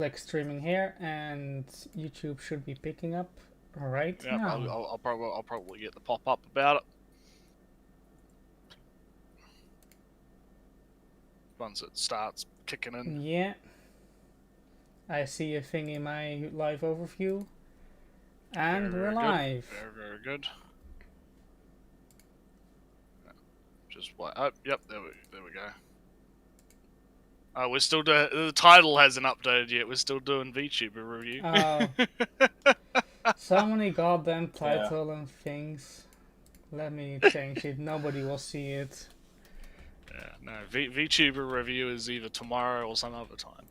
click streaming here, and YouTube should be picking up right Yeah, now. I'll probably get the pop up about it once it starts kicking in. Yeah. I see a thing in my live overview. And Very, we're very good. live. Very good. Just what? Oh, yep. There we go. We're still doing. The title hasn't updated yet. We're still doing VTuber review. Oh. So many goddamn title and things. Let me change it. Nobody will see it. Yeah, no. VTuber review is either tomorrow or some other time.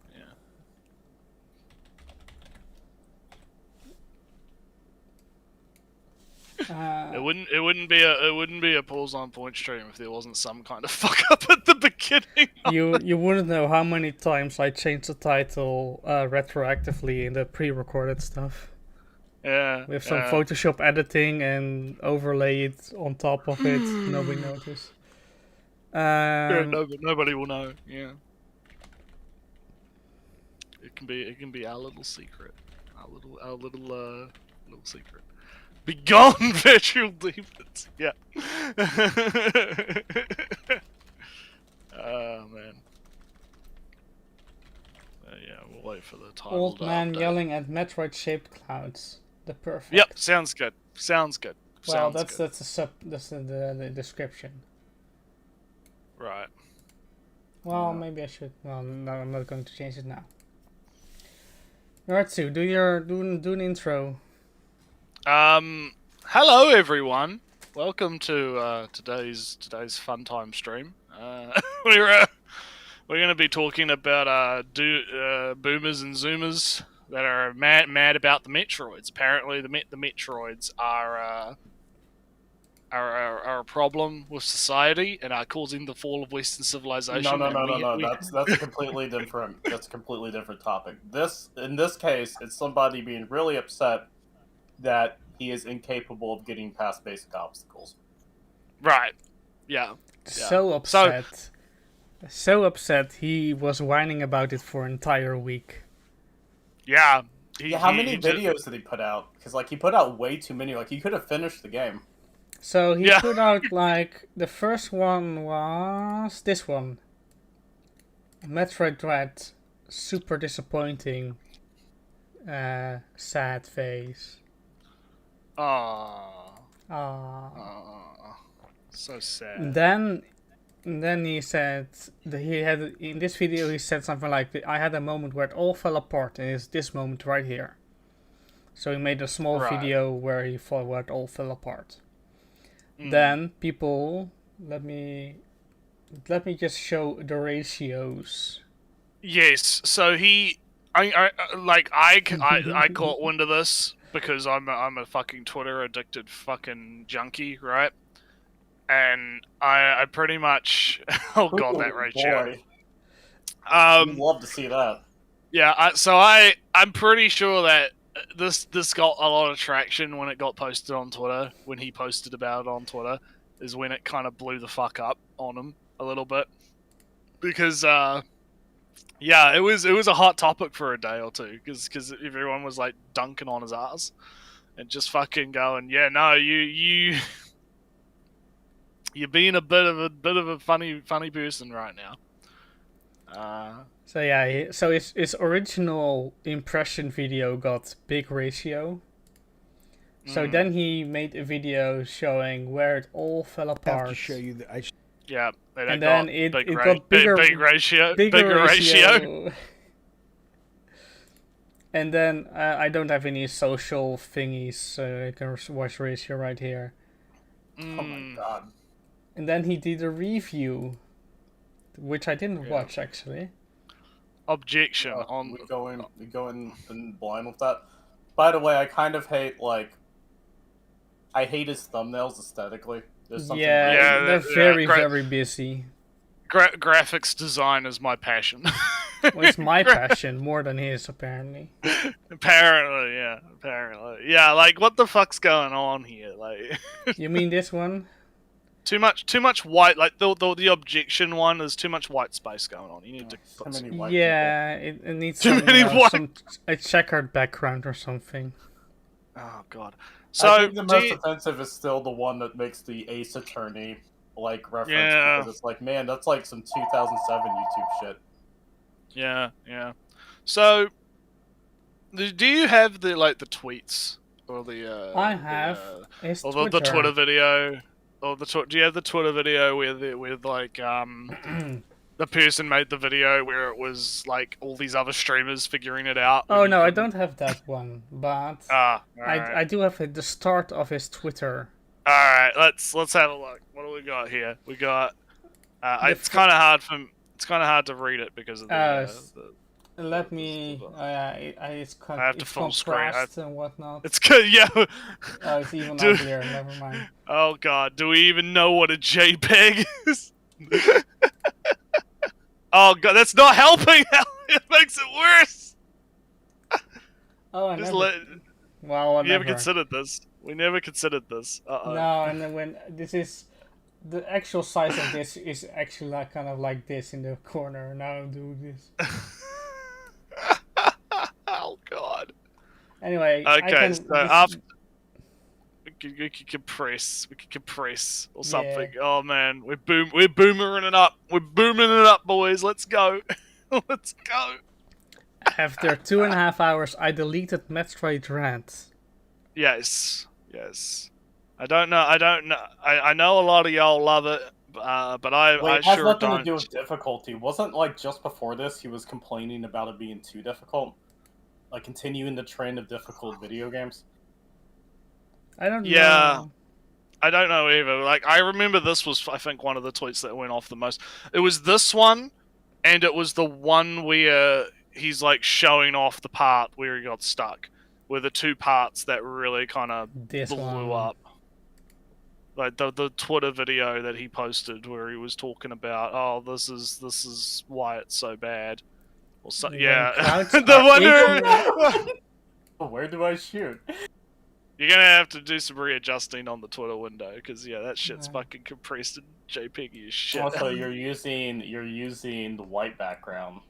Yeah. It wouldn't be a pause on point stream if there wasn't some kind of fuck up at the beginning. You wouldn't know how many times I changed the title retroactively in the pre-recorded stuff. Yeah. With some Photoshop editing and overlay it on top of it. Nobody noticed. Yeah, nobody will know. Yeah. It can be our little secret, our little secret. Be gone, virtual demons. Yeah. Oh man. Yeah, we'll wait for the title. Old man yelling at Metroid-shaped clouds. The perfect. Yep, sounds good. Sounds good. Well, sounds that's the description. Right. Well, maybe I should. Well, no, I'm not going to change it now. Ratsu, do an intro. Hello everyone. Welcome to today's fun time stream. We're going to be talking about boomers and zoomers that are mad about the Metroids. Apparently, the Metroids are a problem with society and are causing the fall of Western civilization. No. That's a completely different. That's a completely different topic. In this case, it's somebody being really upset that he is incapable of getting past basic obstacles. Right. Yeah. So upset. So upset he was whining about it for an entire week. Yeah. How many videos did he put out? Because he put out way too many. He could have finished the game. So he put out the first one was this one. Metroid Dread, super disappointing, sad face. Aww. So sad. And then he said that he had in this video he said something like, "I had a moment where it all fell apart, and it's this moment right here." So he made a small video where he thought where it all fell apart. Then people, let me just show the ratios. Yes, so I caught wind of this because I'm a fucking Twitter addicted fucking junkie, right? And I pretty much god, that ratio. Boy. I'd love to see that. Yeah, I'm pretty sure that this got a lot of traction when it got posted on Twitter. When he posted about it on Twitter, is when it kind of blew the fuck up on him a little bit, because it was a hot topic for a day or two, because everyone was dunking on his ass and just fucking going, yeah, no, you're being a bit of a funny person right now. So yeah, so his original impression video got big ratio. So then he made a video showing where it all fell apart. I have to show you the. Yeah, and then it got bigger ratio. And then I don't have any social thingies, so I can watch ratio right here. Oh my god! And then he did a review, which I didn't watch actually. Objection on. We go in blind with that. By the way, I kind of hate I hate his thumbnails aesthetically. They're very busy. Graphics design is my passion. Well, it's my passion more than his, apparently. Apparently, yeah. What the fuck's going on here? You mean this one? Too much white. Like the objection one is too much white space going on. You need to So put some... many white Yeah, it needs Too some, many white- some a checkered background or something. Oh god. So I So think the most offensive is still the one that makes the Ace Attorney like reference, Yeah. because it's like, man, that's like some 2007 YouTube shit. Yeah. So, do you have the tweets or the? I have his or Twitter. the Twitter video, or do you have the Twitter video with like the person made the video where it was like all these other streamers figuring it out? Oh no, I don't have that one, but alright. I do have the start of his Twitter. All right, let's have a look. What do we got here? We got. It's kind of hard to read it because of the. Let me. It's I have to it's full screen. compressed and whatnot. It's good, yeah. Oh, it's even Dude. uglier. Never mind. Oh god, do we even know what a JPEG is? Oh god, that's not helping. It makes it worse. Oh, I Just never. Well, we whatever. never considered this. We never considered this. No, and then when this is the actual size of this is actually like kind of like this in the corner. Now I'm doing this. Oh god. Anyway, Okay, so after we could compress or something. Yeah. Oh man, we're boomering it up. We're booming it up, boys. Let's go. Let's go. After 2.5 hours, I deleted Metroid rant. Yes. I don't know. I know a lot of y'all love it, but I Wait, it has sure nothing don't. to do with difficulty. Wasn't like just before this he was complaining about it being too difficult? Like continuing the trend of difficult video games? I don't Yeah. know. I don't know either. Like, I remember this was, I think, one of the tweets that went off the most. It was this one, and it was the one where he's, like, showing off the part where he got stuck. Were the two parts that really kind of blew up. Like, the Twitter video that he posted where he was talking about, oh, this is why it's so bad. Or so, yeah. The one Where do I shoot? You're gonna have to do some readjusting on the Twitter window, because yeah, that shit's fucking compressed and JPEG as shit. Also, you're using the white background.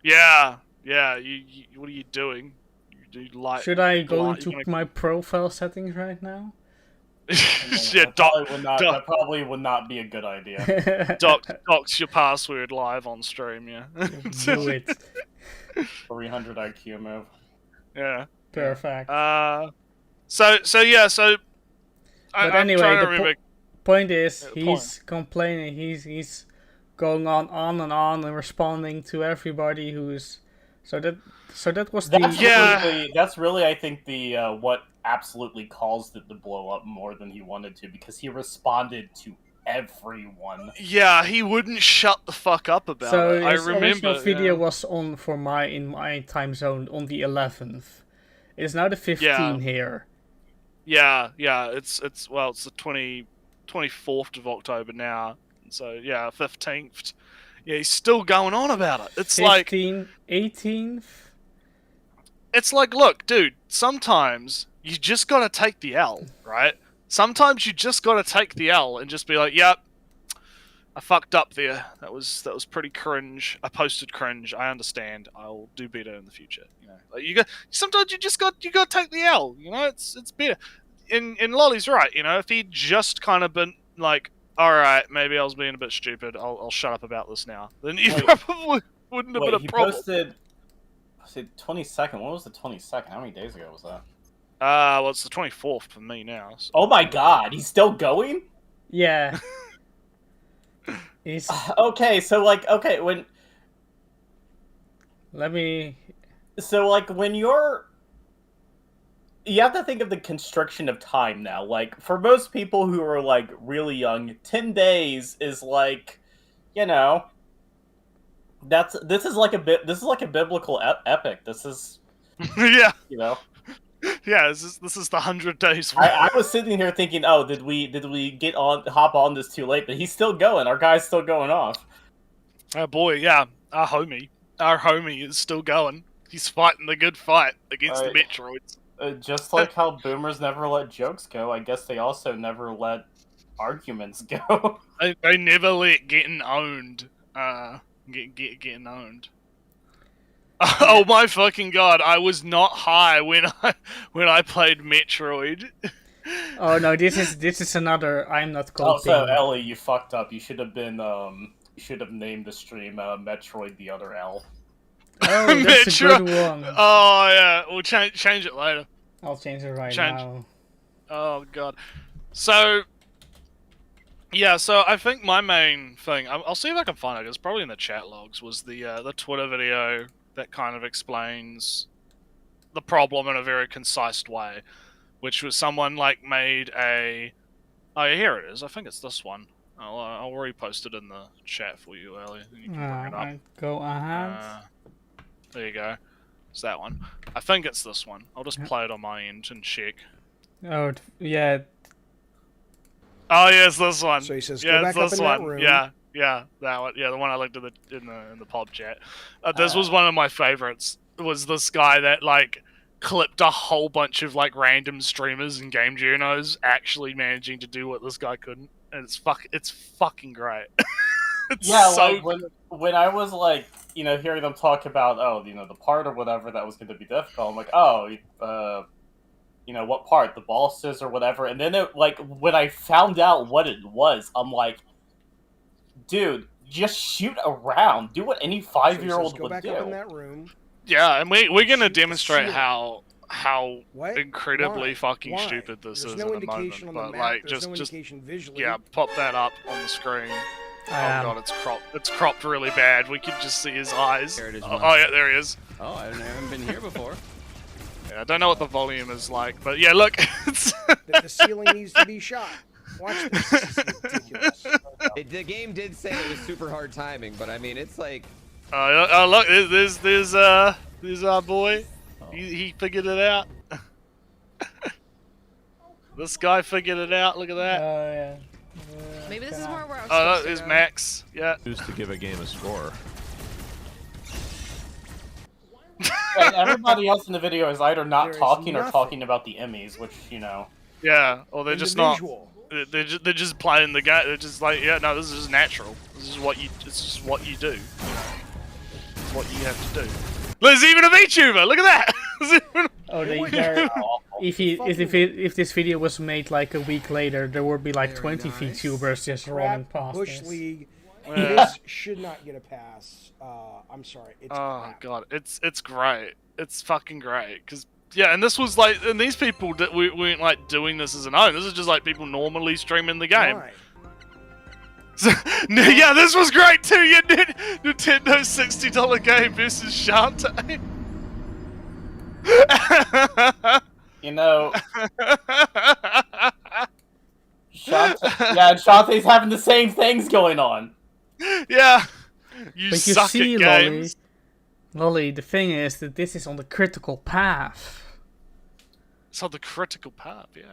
Yeah. You what are you doing? You do light. Should I go into my profile settings right now? Yeah, That probably would not be a good idea. docs your password live on stream. Yeah. Do it. 300 IQ move. Yeah. Perfect. So. But anyway, the point is, he's complaining. He's going on and on and responding to everybody who's. So that was That's really, I think, the what absolutely caused it to blow up more than he wanted to, because he responded to everyone. Yeah, he wouldn't shut the fuck up about it. I remember. His original video was on in my time zone on the 11th. It's now the 15th here. Yeah. It's the 24th of October now. So yeah, 15th. Yeah, he's still going on about it. It's 15th, 18th. It's like, look, dude. Sometimes you just gotta take the L, right? Sometimes you just gotta take the L and just be like, "Yep, I fucked up there. That was pretty cringe. I posted cringe. I understand. I'll do better in the future." You know, like sometimes you gotta take the L. You know, it's better. And Lolly's right. You know, if he'd just kind of been like, all right, maybe I was being a bit stupid. I'll shut up about this now. Then he probably wouldn't have been a problem. Was it 22nd? When was the 22nd? How many days ago was that? Well, it's the 24th for me now. So. Oh my god, he's still going? Yeah. He's... Okay, so when... Let me... So when you're... You have to think of the constriction of time now. Like, for most people who are, really young, 10 days is, you know... This is like a biblical epic. This is... Yeah. You know? Yeah, this is the 100 days. I was sitting here thinking, oh, did we hop on this too late? But he's still going. Our guy's still going off. Oh boy, yeah. Our homie is still going. He's fighting the good fight against the Metroids. Just like how boomers never let jokes go, I guess they also never let arguments go. They never let getting owned. Getting owned. Oh my fucking god! I was not high when I played Metroid. Oh no, this is another I'm not coping. Also, Ellie, you fucked up. You should have been you should have named the stream Metroid the other L. Oh, that's a good one. Oh yeah, we'll change it later. I'll change it right now. Oh god. So yeah, so I think my main thing, I'll see if I can find it. It's probably in the chat logs. Was the Twitter video that kind of explains the problem in a very concise way, which was someone like made a. Oh yeah, here it is. I think it's this one. I'll repost it in the chat for you, Ellie. And you can bring it up. Go ahead. There you go. It's that one. I think it's this one. I'll just play it on my end and check. Oh yeah. Oh yeah, it's this one. So he says, yeah, go it's back up this in one. that room. Yeah, that one. Yeah, the one I looked at in the pub chat. This was one of my favorites. Was this guy that like clipped a whole bunch of like random streamers and game journos actually managing to do what this guy couldn't, and it's fucking great. It's Yeah, so like when I was like, you know, hearing them talk about, oh, you know, the part or whatever that was going to be difficult, I'm like, oh, you know, what part, the bosses or whatever, and then it, like, when I found out what it was, I'm like, dude, just shoot around, do what any 5-year-old would go back do. up in that room. Yeah, and we're gonna Shoot the demonstrate ceiling. how What? incredibly Why? fucking Why? stupid this There's is no in the moment. indication on the But map. like, There's no just indication visually. yeah, pop that up on the screen. Oh god, it's cropped really bad. We can just see his eyes. There it is, Oh yeah, there he is. Oh, I haven't been here before. Yeah, I don't know what the volume is like, but yeah, look. It's The ceiling needs to be shot. Watch this. This is ridiculous. The game did say it was super hard timing, but I mean, it's like. look, there's our boy. Oh. He figured it out. This guy figured it out. Look at that. Oh yeah. Maybe this is more where I was Oh, supposed look, to there's go. Max. Yeah. Used to give a game a score. And everybody else in the video is either not There is talking or nothing. talking about the Emmys, which, you know. Yeah. Or they're And just the not. visual. They're just playing the game. They're just like, yeah, no, this is just natural. This is what you. It's just what you do. It's what you have to do. There's even a VTuber. Look at that. Oh, What? they're Awful. if this video was made like a week later, there would be like Very 20 nice. VTubers just running Crap past Bush this. League. Yeah. This should not get a pass. I'm sorry. It's Oh crap. god, it's great. It's fucking great. Cause yeah, and this was like, and these people that we weren't like doing this as an own. This is just like people normally streaming the game. Why? So, yeah, this was great too. Yeah, Nintendo $60 game versus Shantae. You know, Shantae's having the same things going on. Yeah, you But you suck see, at Lolly, games. Lolly, the thing is that this is on the critical path. It's on the critical path, yeah.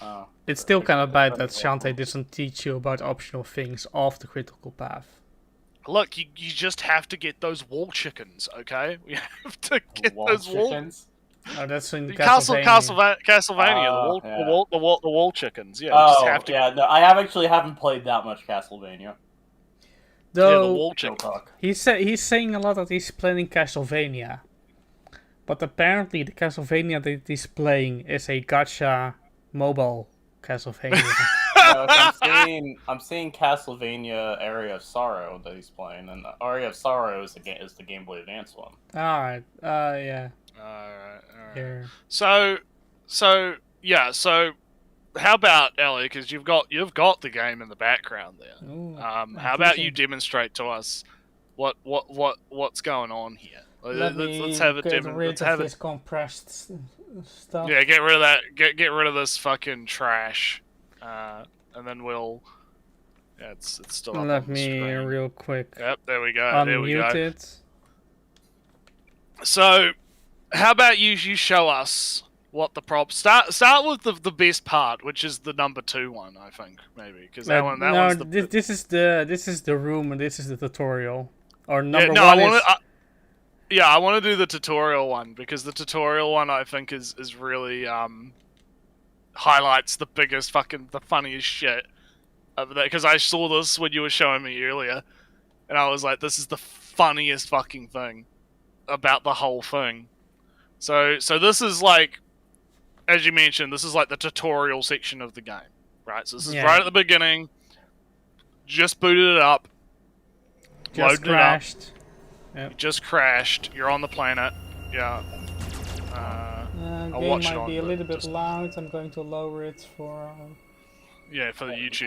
Oh. It's still kind of bad that Shantae doesn't teach you about optional things off the critical path. Look, you just have to get those wall chickens, okay? We have to get Wall those wall. chickens? Oh, that's in Castlevania, Castlevania. the wall chickens. Yeah, you Oh, just have to yeah, no, I haven't played that much Castlevania. yeah, the Though wall No chickens. talk. he's saying a lot that he's playing Castlevania, but apparently the Castlevania that he's playing is a gacha mobile Castlevania. No, I'm seeing Castlevania Area of Sorrow that he's playing, and Area of Sorrow is the Game Boy Advance one. Alright, yeah. Alright. Here. So how about Ellie? Because you've got the game in the background there. Ooh, How about you demonstrate to us what's going on here? Let's have a get demo. rid Let's of have this it. compressed stuff. Yeah, get rid of that. Get rid of this fucking trash, and then we'll. Yeah, it's still up Let on the me screen. real quick Yep, there we go. There we unmute go. it. So, how about you show us what the prop? Start with the best part, which is the number 2 one, I think maybe, because that one's the. this is the room and this is the tutorial. Or Yeah, number no, one I want to do the tutorial one because the tutorial one I think is really highlights the funniest shit because I saw this when you were showing me earlier, and I was like, this is the funniest fucking thing about the whole thing. So this is like, as you mentioned, this is like the tutorial section of the game, right? So this is right at the beginning. Just booted it up. Just crashed. Yep. You just crashed. You're on the planet. Yeah. I'll game might be a little bit loud. I'm going to lower it for. Yeah, for the YouTube.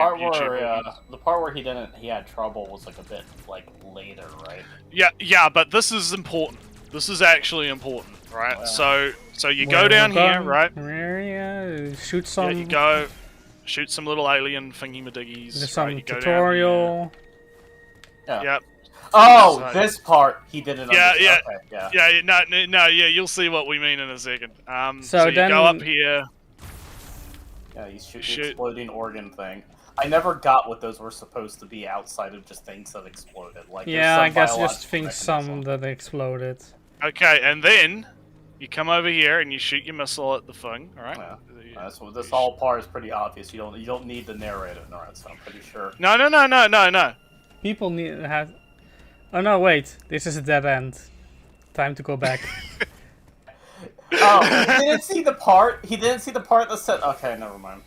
The part where he had trouble was like a bit like later, right? Yeah, but this is important. This is actually important, right? Wow. So you go down here, right? Yeah, shoot some. Yeah, you go shoot some little alien thingy-madiggies. There's some tutorial. Yeah. Yep. Oh, so, this part he didn't. Yeah. Okay, Yeah. You'll see what we mean in a second. So you go up here. Yeah, you shoot the exploding organ thing. I never got what those were supposed to be outside of just things that exploded. Like yeah, I guess just think some that exploded. Okay, and then you come over here and you shoot your missile at the thing. All right. Yeah. So this whole part is pretty obvious. You don't need the narrator, right? So I'm pretty sure. No. People need to have. Oh no! Wait, this is a dead end. Time to go back. Oh, he didn't see the part. He didn't see the part that said. Okay, never mind.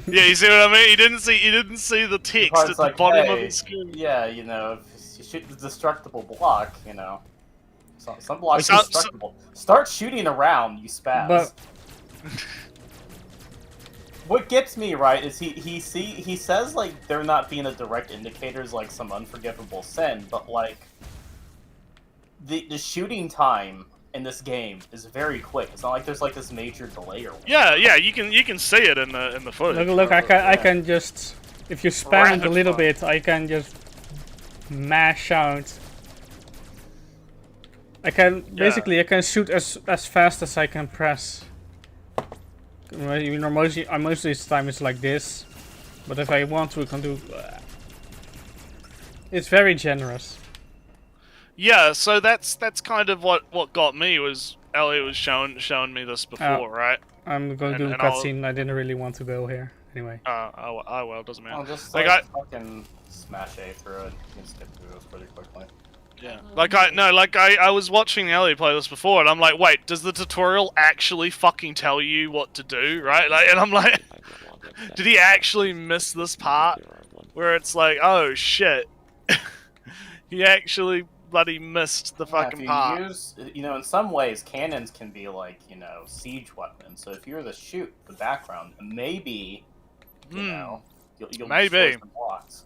Yeah, you see what I mean? He didn't see the text at the bottom of the screen. Yeah, you know, if you shoot the destructible block, you know, some blocks are destructible. Start shooting around, you spaz. But what gets me right is he says like there not being a direct indicator is like some unforgivable sin, but like the shooting time in this game is very quick. It's not like there's like this major delay or whatever. Yeah, you can see it in the footage. Look, I can just, if you spam it a little bit, I can just mash out. I can basically I can shoot as fast as I can press. You know, most of the time it's like this, but if I want to, I can do. It's very generous. Yeah, so that's kind of what got me was Elliot was showing me this before, right? I'm going to do a cutscene. I didn't really want to go here anyway. Well, doesn't matter. I'll just fucking smash A through it. You can skip through this pretty quickly. Yeah, I was watching Elliot play this before, and I'm like, wait, does the tutorial actually fucking tell you what to do, right? Like, and I'm like, did he actually miss this part where it's like, oh shit, he actually bloody missed the fucking part. You know, in some ways, cannons can be like, you know, siege weapons. So if you were to shoot the background, maybe, you know, you'll destroy some blocks.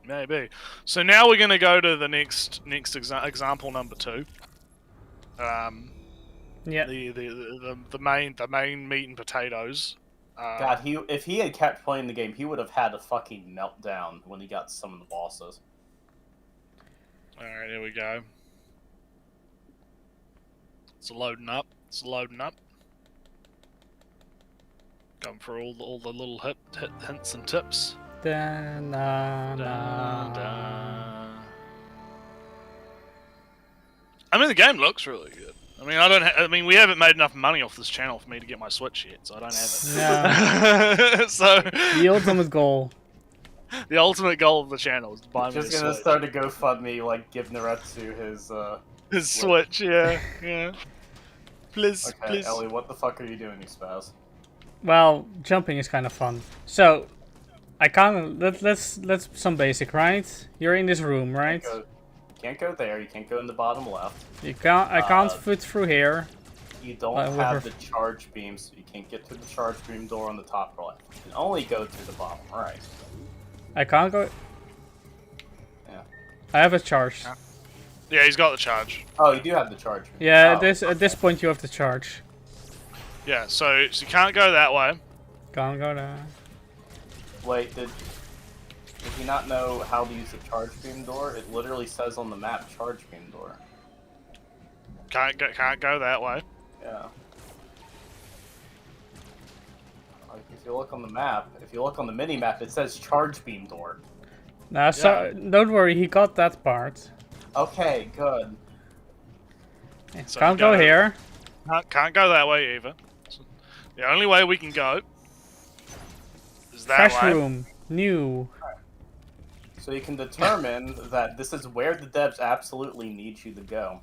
Maybe. So now we're gonna go to the next example number 2. Yeah. The main meat and potatoes. God, if he had kept playing the game, he would have had a fucking meltdown when he got some of the bosses. All right, here we go. It's loading up. Going for all the little hints and tips. I mean, the game looks really good. I mean, we haven't made enough money off this channel for me to get my Switch yet, so I don't have it. No. So the ultimate goal. The ultimate goal of the channel is to buy me a Switch. Just gonna start a GoFundMe, like give Naretsu his Switch. Yeah. Please, okay, please. Ellie, what the fuck are you doing, you spaz? Well, jumping is kind of fun. So, I can't. Let's some basic, right? You're in this room, right? You can't go there. You can't go in the bottom left. You can't. I can't fit through here. You don't have the charge beam, so you can't get to the charge beam door on the top left. You can only go through the bottom right. I can't go. Yeah. I have a charge. Yeah, he's got the charge. Oh, you do have the charge. Yeah, at this point you have the charge. Yeah, so you can't go that way. Can't go there. Wait, did you not know how to use the charge beam door? It literally says on the map charge beam door. Can't go that way. Yeah. Like if you look on the map, if you look on the mini map, it says charge beam door. Nah, so don't worry, he got that part. Okay, good. So can't go here. Can't go that way either. So the only way we can go is that Fresh way. room, new. So you can determine that this is where the devs absolutely need you to go.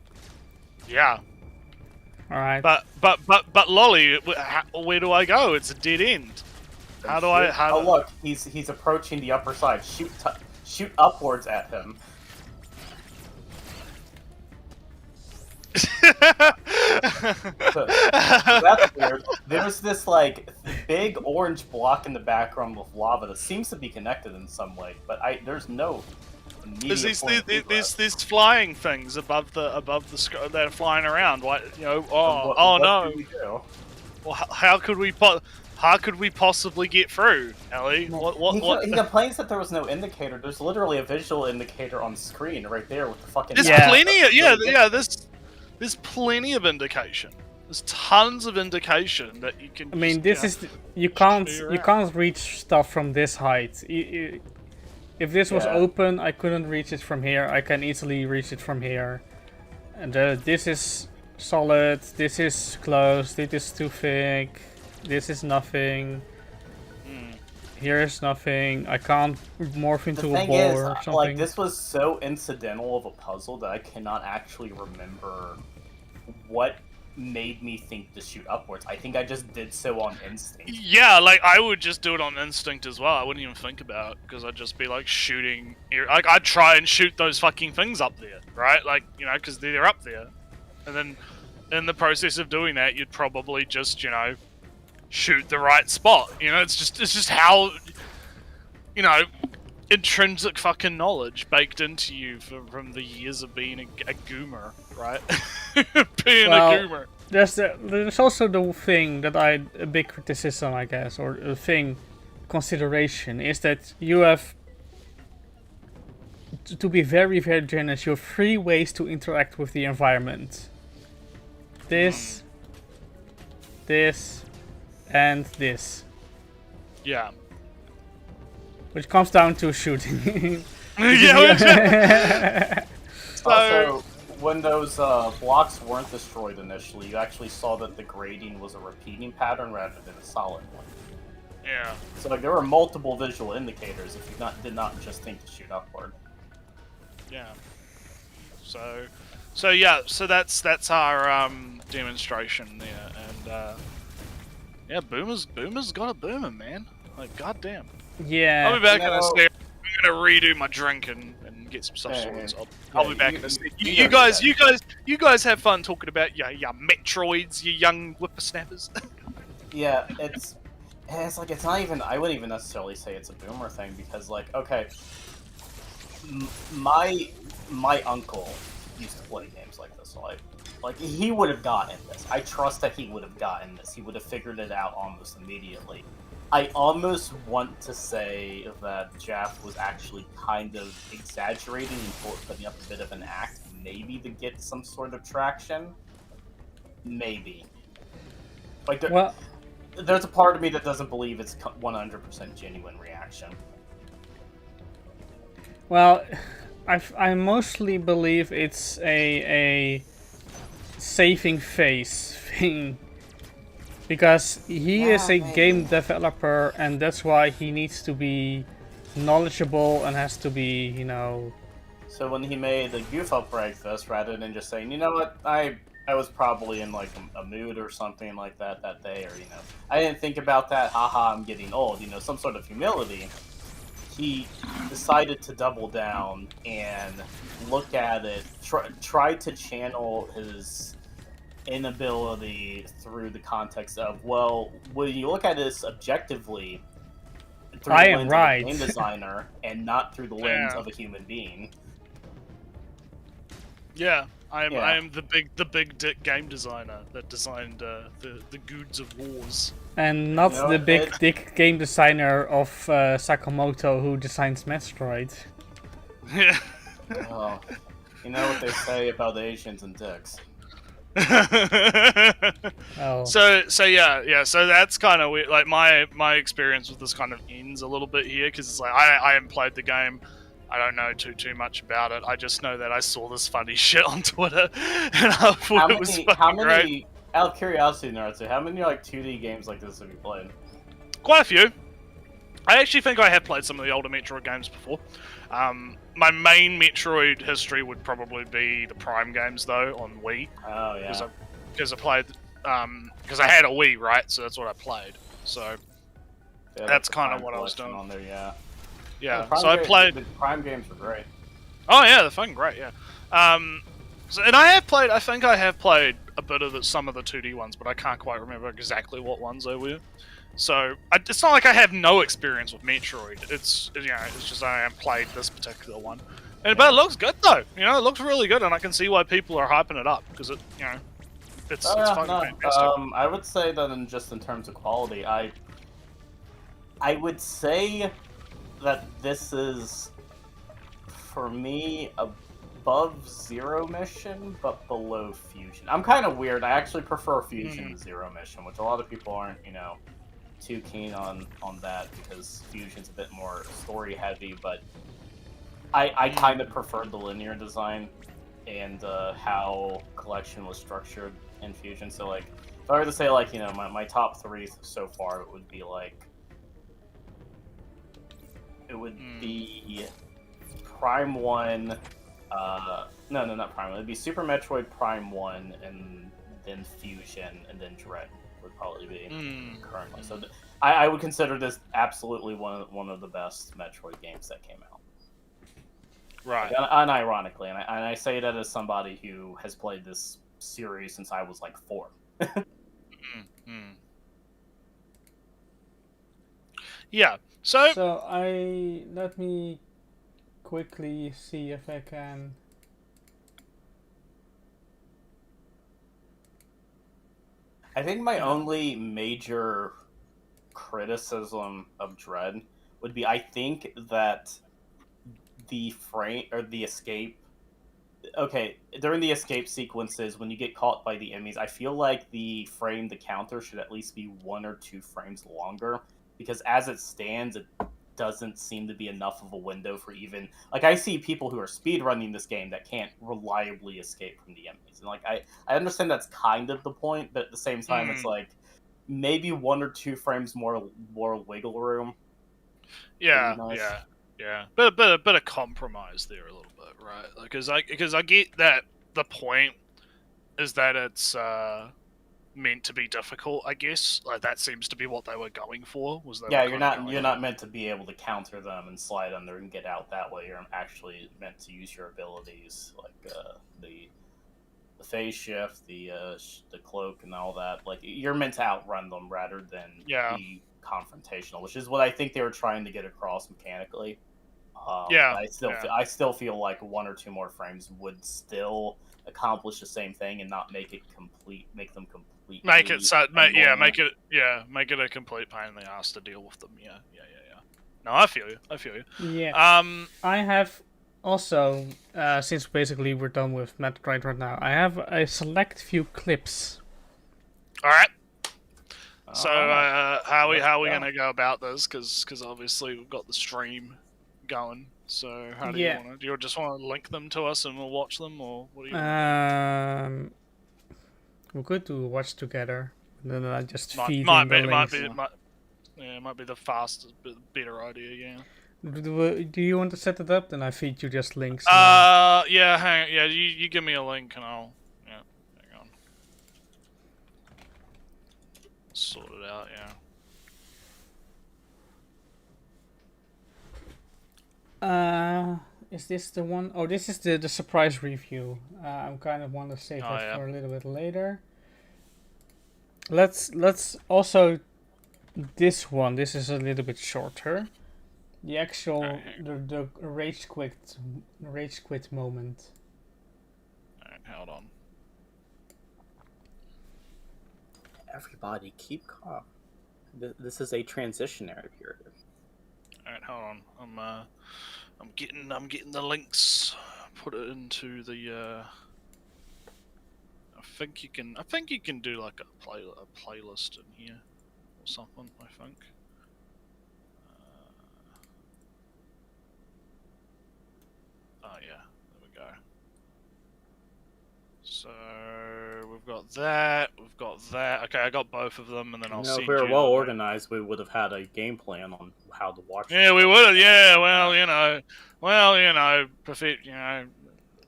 Yeah. All right. But Lolly, where do I go? It's a dead end. How do I? How Oh do... look, he's approaching the upper side. Shoot upwards at him. So that's weird. There's this like big orange block in the background with lava that seems to be connected in some way, but there's no. There's these flying things above the sky that are flying around. Like, you know, what no. Do we do? Well, how could we possibly get through, Ellie? He complains that there was no indicator. There's literally a visual indicator on screen right there with the fucking. There's plenty of there's plenty of indication. There's tons of indication that you can. I mean, this is you can't reach stuff from this height. If this was open, I couldn't reach it from here. I can easily reach it from here. And this is solid. This is closed. This is too thick. This is nothing. Here is nothing. I can't morph into a ball or something. Like, this was so incidental of a puzzle that I cannot actually remember what made me think to shoot upwards. I think I just did so on instinct. Yeah, like, I would just do it on instinct as well. I wouldn't even think about it, because I'd just be, like, shooting... Like, I'd try and shoot those fucking things up there, right? Like, you know, because they're up there. And then, in the process of doing that, you'd probably just, you know, shoot the right spot. You know, it's just how... You know... intrinsic fucking knowledge baked into you from the years of being a goomer, right? Being a goomer. There's also the thing that a big criticism, I guess, or a thing, consideration, is that you have, to be very, very generous, you have 3 ways to interact with the environment. This, and this. Yeah. Which comes down to shooting. Yeah. Also, when those blocks weren't destroyed initially, you actually saw that the grading was a repeating pattern rather than a solid one. Yeah. So like there were multiple visual indicators if you did not just think to shoot upward. Yeah. So yeah. So that's our demonstration there, and yeah, Boomer's got a boomer, man. Like, goddamn. Yeah. I'll be back in a sec. I'm gonna redo my drink and get some stuff sorted. So I'll be back in a sec. You guys have fun talking about your Metroids, you young whippersnappers. Yeah, it's like it's not even. I wouldn't even necessarily say it's a boomer thing because like okay, my uncle used to play games like this. Like he would have gotten this. I trust that he would have gotten this. He would have figured it out almost immediately. I almost want to say that Jeff was actually kind of exaggerating and putting up a bit of an act, maybe to get some sort of traction. Maybe. Like, there's a part of me that doesn't believe it's 100% genuine reaction. Well, I mostly believe it's a saving face thing. Because he is a game developer, and that's why he needs to be knowledgeable and has to be, you know... So when he made the goof up like this, rather than just saying, you know what, I was probably in like a mood or something like that day, or, you know, I didn't think about that, haha, I'm getting old, you know, some sort of humility. He decided to double down and look at it, try to channel his inability through the context of, well, when you look at this objectively through the lens of a game designer and not through the lens of a human being. Yeah, I am the big dick game designer that designed the goods of wars. And not the big dick game designer of Sakamoto who designs Metroid. Yeah. Oh, you know what they say about Asians and dicks. Oh. So yeah. So that's kind of weird. Like my experience with this kind of ends a little bit here because it's like I haven't played the game. I don't know too much about it. I just know that I saw this funny shit on Twitter, and I thought it was fucking great. Out of curiosity, Naruto, how many like 2D games like this have you played? Quite a few. I actually think I have played some of the older Metroid games before. My main Metroid history would probably be the Prime games, though, on Wii. Oh yeah. Because I played, because I had a Wii, right? So that's what I played. So Yeah, that's the kind of Prime what I was collection doing. on there. Yeah. Yeah. Prime So I played. The Prime games were great. Oh yeah, they're fucking great. Yeah. And I have played. I think I have played a bit of some of the 2D ones, but I can't quite remember exactly what ones they were. So it's not like I have no experience with Metroid. It's it's just I haven't played this particular one. But it looks good though. It looks really good, and I can see why people are hyping it up because it's fucking fantastic. I would say that in terms of quality, I would say that this is, for me, above Zero Mission, but below Fusion. I'm kind of weird. I actually prefer Fusion to Zero Mission, which a lot of people aren't, too keen on that because Fusion's a bit more story heavy, but I kind of preferred the linear design and how collection was structured in Fusion. So like, if I were to say like, my top three so far, it would be like, Prime 1, no, not Prime 1, it'd be Super Metroid Prime 1, and then Fusion, and then Dread would probably be currently. So I would consider this absolutely one of the best Metroid games that came out. Right. Like, unironically, and I say that as somebody who has played this series since I was like 4. Yeah. So let me quickly see if I can. I think my only major criticism of Dread would be, I think that the frame or the escape. Okay, during the escape sequences, when you get caught by the enemies, I feel like the counter should at least be 1 or 2 frames longer, because as it stands, it doesn't seem to be enough of a window for even, like, I see people who are speedrunning this game that can't reliably escape from the enemies, and like, I understand that's kind of the point, but at the same time, it's like, maybe 1 or 2 frames more wiggle room. Yeah, nice. yeah. Bit of compromise there a little bit, right? Like, because I get that the point is that it's meant to be difficult. I guess like that seems to be what they were going for. You're not meant to be able to counter them and slide under and get out that way. You're actually meant to use your abilities, like the phase shift, the cloak, and all that. Like, you're meant to outrun them rather than be confrontational, which is what I think they were trying to get across mechanically. I still feel like 1 or 2 more frames would still accomplish the same thing and not make them completely make it a complete pain in the ass to deal with them. Yeah. No, I feel you. Yeah. I have also, since basically we're done with Metroid right now, I have a select few clips. All right. So how are we gonna go about this? Because obviously we've got the stream going. So how do you want to? Do you just want to link them to us and we'll watch them, or what do you want to do? We could do watch together. Then I just feed in the links. It might be the fastest, better idea. Yeah. Do you want to set it up? Then I feed you just links. Yeah. Hang on. Yeah, you give me a link and I'll. Yeah. Hang on. Sort it out. Yeah. Is this the one? Oh, this is the surprise review. I'm kind of want to save that for a little bit later. Let's also this one. This is a little bit shorter. The actual the rage quit moment. Alright, hold on. Everybody, keep calm. This is a transitionary period. Alright, hold on. I'm getting the links. Put it into the. I think you can do like a playlist in here or something. I think. Oh yeah, there we go. So we've got that. We've got that. Okay, I got both of them, and then I'll You know, send if we were you well the- organized, we would have had a game plan on how to watch. Yeah, we would have. Yeah, well,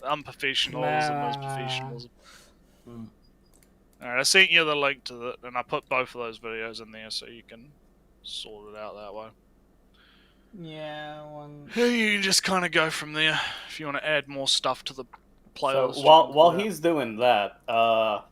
unprofessionalism is professionalism. Hmm. All right, I sent you the link to it, and I put both of those videos in there so you can sort it out that way. Yeah, one. You can just kind of go from there if you want to add more stuff to the So playlist. while he's doing that, alright,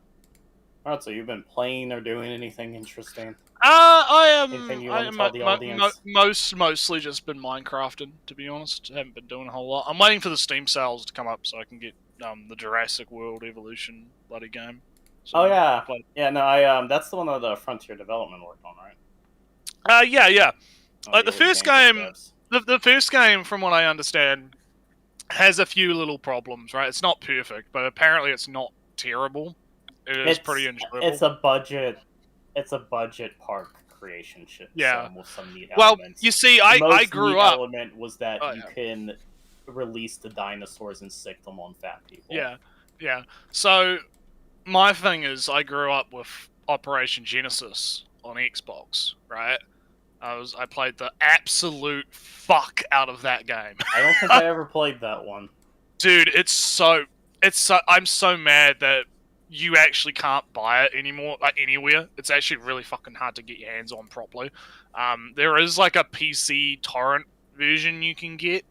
so you've been playing or doing anything interesting? I am. Anything you I want to tell the audience? mostly just been Minecrafting, to be honest. I haven't been doing a whole lot. I'm waiting for the Steam sales to come up so I can get the Jurassic World Evolution bloody game. So Oh yeah, play- yeah. No, I that's the one that the Frontier Development worked on, right? yeah. Oh, Like, the you first gameplay game- devs. The first game, from what I understand, has a few little problems. Right, it's not perfect, but apparently it's not terrible. It's pretty enjoyable. It's a budget. It's a budget park creation shit. Yeah. With some neat Well, elements. you see, The I most grew neat up. element was that Oh, you yeah. can release the dinosaurs and stick them on fat people. Yeah. So my thing is, I grew up with Operation Genesis on Xbox, right? I played the absolute fuck out of that game. I don't think I ever played that one. Dude, I'm so mad that you actually can't buy it anymore, like anywhere. It's actually really fucking hard to get your hands on properly. There is like a PC torrent version you can get,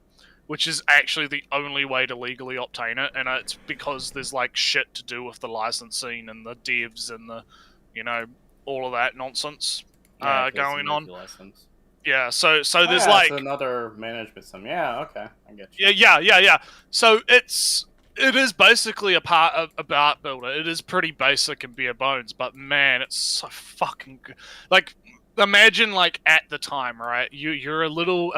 which is actually the only way to legally obtain it, and it's because there's like shit to do with the licensing and the devs and the, all of that nonsense Yeah, 'cause going the on. multi-license. Yeah, so there's yeah, like it's another management system. Yeah, okay, I get you. yeah. So it is basically a part of a art builder. It is pretty basic and bare bones, but man, it's so fucking good. Like, imagine like at the time, right? You're a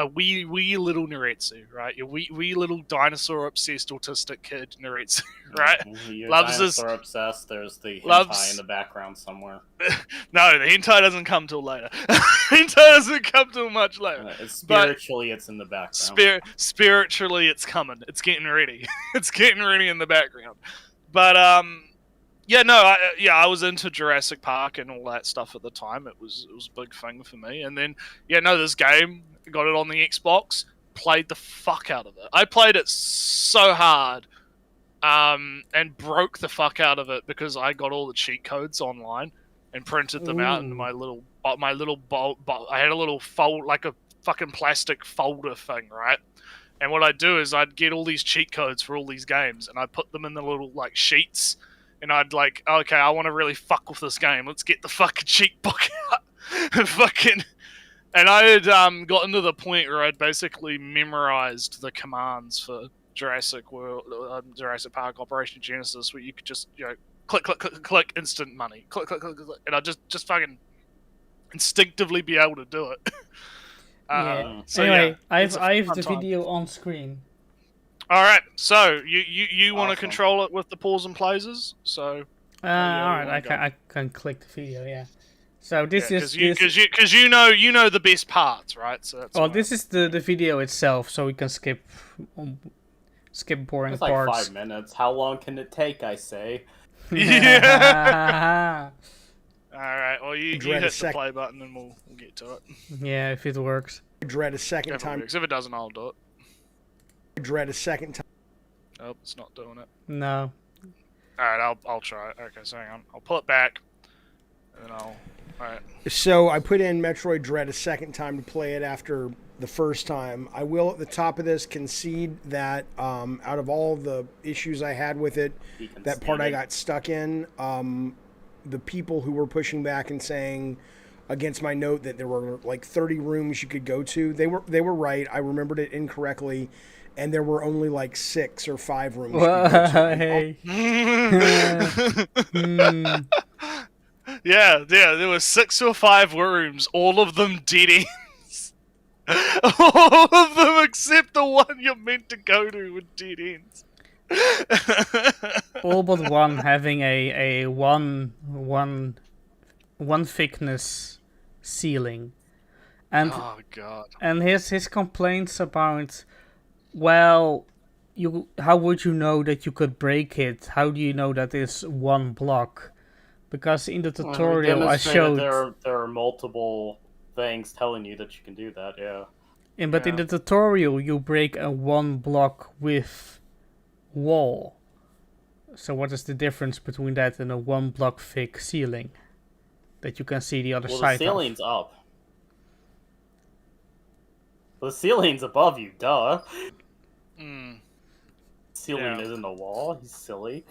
wee little Neretsu, right? You're wee little dinosaur obsessed autistic kid Neretsu, right? You're Loves his- dinosaur obsessed. There's the loves- hentai in the background somewhere. No, the hentai doesn't come till later. Hentai doesn't come till much later. Spiritually, it's in the background. Spiritually, it's coming. It's getting ready. It's getting ready in the background. But I was into Jurassic Park and all that stuff at the time. It was a big thing for me. And then this game, got it on the Xbox, played the fuck out of it. I played it so hard, and broke the fuck out of it because I got all the cheat codes online and printed them out into my little I had a little fold, like a fucking plastic folder thing, right? And what I'd do is I'd get all these cheat codes for all these games and I'd put them in the little like sheets, and I'd like, okay, I want to really fuck with this game. Let's get the fucking cheat book out. And I had gotten to the point where I'd basically memorized the commands for Jurassic World, Jurassic Park, Operation Genesis, where you could just click, click, click, click, instant money, click, click, click, click, and I just fucking instinctively be able to do it. Yeah. So, Anyway, yeah, it's a I have fun the time. video on screen. All right, so you want to Awesome. control it with the pause and places, so yeah, All right, wanna go. I can click the video. Yeah. So this is because you know the best parts, right? So that's well, why. this is the video itself, so we can skip boring It's like parts. 5 minutes. How long can it take, I say? Yeah. All right, well you Dread a hit the sec- play button and we'll get to it. Yeah, if it works. Dread a second If it time. works. If it doesn't, I'll do it. Dread a second time. Oh, it's not doing it. No. All right, I'll try it. Okay, so hang on. I'll pull it back, and then All right. So I put in Metroid Dread a second time to play it after the first time. I will at the top of this concede that out of all the issues I had with it, that part I got stuck in, the people who were pushing back and saying against my note that there were like 30 rooms you could go to, they were right. I remembered it incorrectly, and there were only like 6 or 5 rooms. You could go to. Hey. Yeah, there were 6 or 5 rooms, all of them dead ends. All of them except the one you're meant to go to were dead ends. All but one having a one thickness ceiling, and Oh god. and his complaints about, well, how would you know that you could break it? How do you know that it's one block? Because in the Well, we tutorial I demonstrated showed, there are multiple things telling you that you can do that. Yeah. but in the tutorial you break a one block with wall. So what is the difference between that and a one block thick ceiling that you can see the other Well, side the ceiling's of? up. The ceiling's above you, duh. Mm. Ceiling Yeah. isn't a wall. He's silly.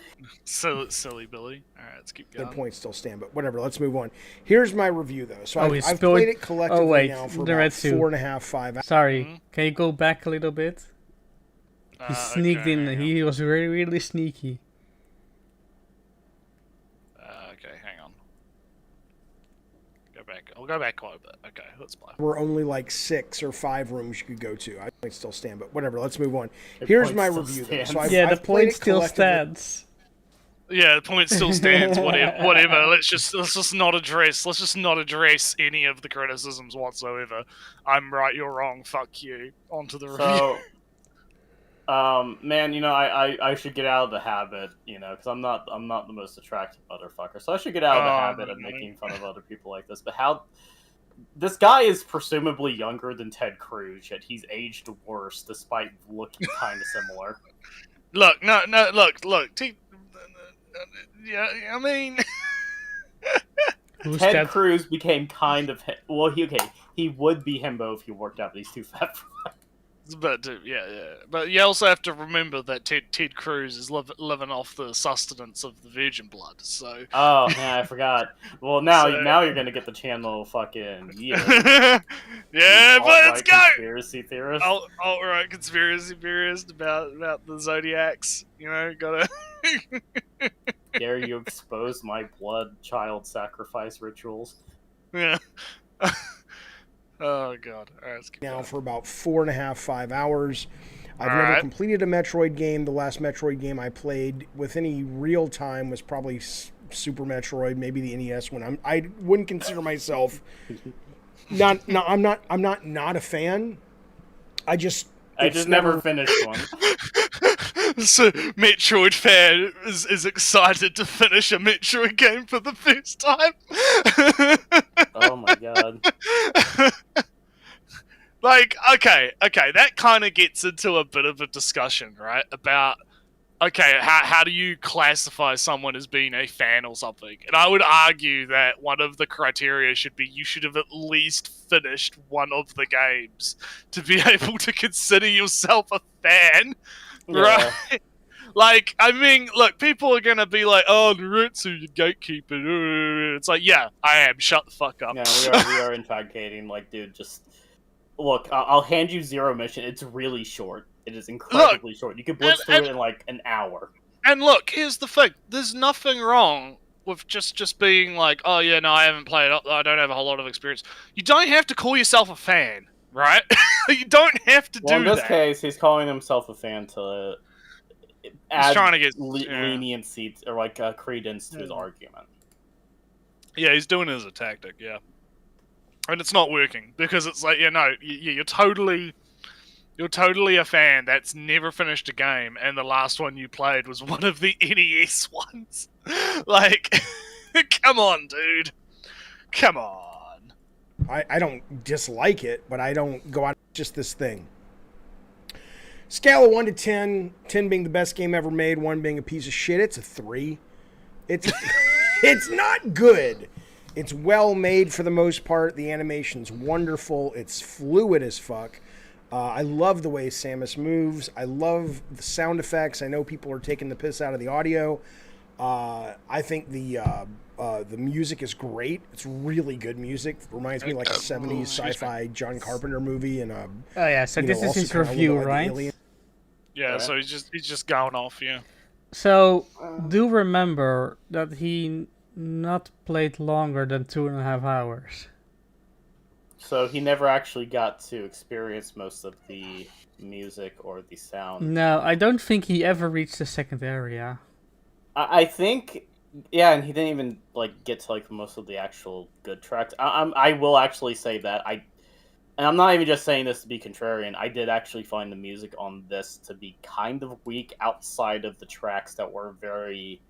Silly Billy. All right, let's keep The going. points still stand, but whatever. Let's move on. Here's my review, though. So he's I've spilling- played it collectively Oh, wait, now for the about red suit. 4.5, 5 hours. Sorry, Mhm. can you go back a little bit? He sneaked Okay, in. hang on. He was really, really sneaky. Okay, hang on. Go back. I'll go back quite a bit. Okay, let's play. Were only like 6 or 5 rooms you could go to. I think still stand, but whatever. Let's move on. Your Here's point my still review, though. stands. So I've Yeah, the played point it still collectively. stands. Yeah, the point still stands. Whatever. Let's just not address. Let's just not address any of the criticisms whatsoever. I'm right. You're wrong. Fuck you. On to the review. So, man, I should get out of the habit, because I'm not the most attractive motherfucker. So I should get out of the habit of no. making fun of other people like this. But how this guy is presumably younger than Ted Cruz, yet he's aged worse despite looking kind of similar. Look, no, look. Yeah, I mean, Who's Ted that? Cruz became kind of he would be himbo if he worked out, but he's too fat for that. but yeah. But you also have to remember that Ted Cruz is living off the sustenance of the virgin blood. So. Oh yeah, I forgot. Well, now So- now you're gonna get the channel fucking Yeah, but let's alt-right go. Conspiracy theorist. Alt-right conspiracy theorist about the Zodiacs. Gotta. Dare you expose my blood child sacrifice rituals? Yeah. Oh god. All right, let's keep Now going. for about 4.5, 5 hours. I've All never right. completed a Metroid game. The last Metroid game I played with any real time was probably Super Metroid, maybe the NES one. I wouldn't consider myself I'm not a fan. I just never finished one. So Metroid fan is excited to finish a Metroid game for the first time. Oh my god. Like, okay, that kind of gets into a bit of a discussion, right? About, okay, how do you classify someone as being a fan or something? And I would argue that one of the criteria should be you should have at least finished one of the games to be able to consider yourself a fan, right? Like, I mean, look, people are going to be like, oh, Naruto, you gatekeeper. It's like, yeah, I am. Shut the fuck up. Yeah, we are in fact gating. Like, dude, just look. I'll hand you Zero Mission. It's really short. It is incredibly short. You can blitz through it in like an hour. And look, here's the thing. There's nothing wrong with just being like, oh, yeah, no, I haven't played it. I don't have a whole lot of experience. You don't have to call yourself a fan, right? You don't have to do that. In this case, he's calling himself a fan to add trying to get leniency or like credence to his argument. Yeah, he's doing it as a tactic, yeah. And it's not working because it's like, yeah, no, you're totally a fan that's never finished a game, and the last one you played was one of the NES ones. Like, come on, dude. Come on. I don't dislike it, but I don't go out just this thing. Scale of 1 to 10, 10 being the best game ever made, 1 being a piece of shit. It's a 3. It's it's not good. It's well made for the most part. The animation's wonderful. It's fluid as fuck. I love the way Samus moves. I love the sound effects. I know people are taking the piss out of the audio. I think the music is great. It's really good music. Reminds me like a 70s sci-fi John Carpenter movie. And Oh yeah, so this is his review, right? Yeah, so he's just going off, yeah. So, do remember that he not played longer than 2.5 hours. So he never actually got to experience most of the music or the sound. No, I don't think he ever reached the second area. I think, yeah, and he didn't even like get to like most of the actual good tracks. I will actually say that and I'm not even just saying this to be contrarian, I did actually find the music on this to be kind of weak outside of the tracks that were very,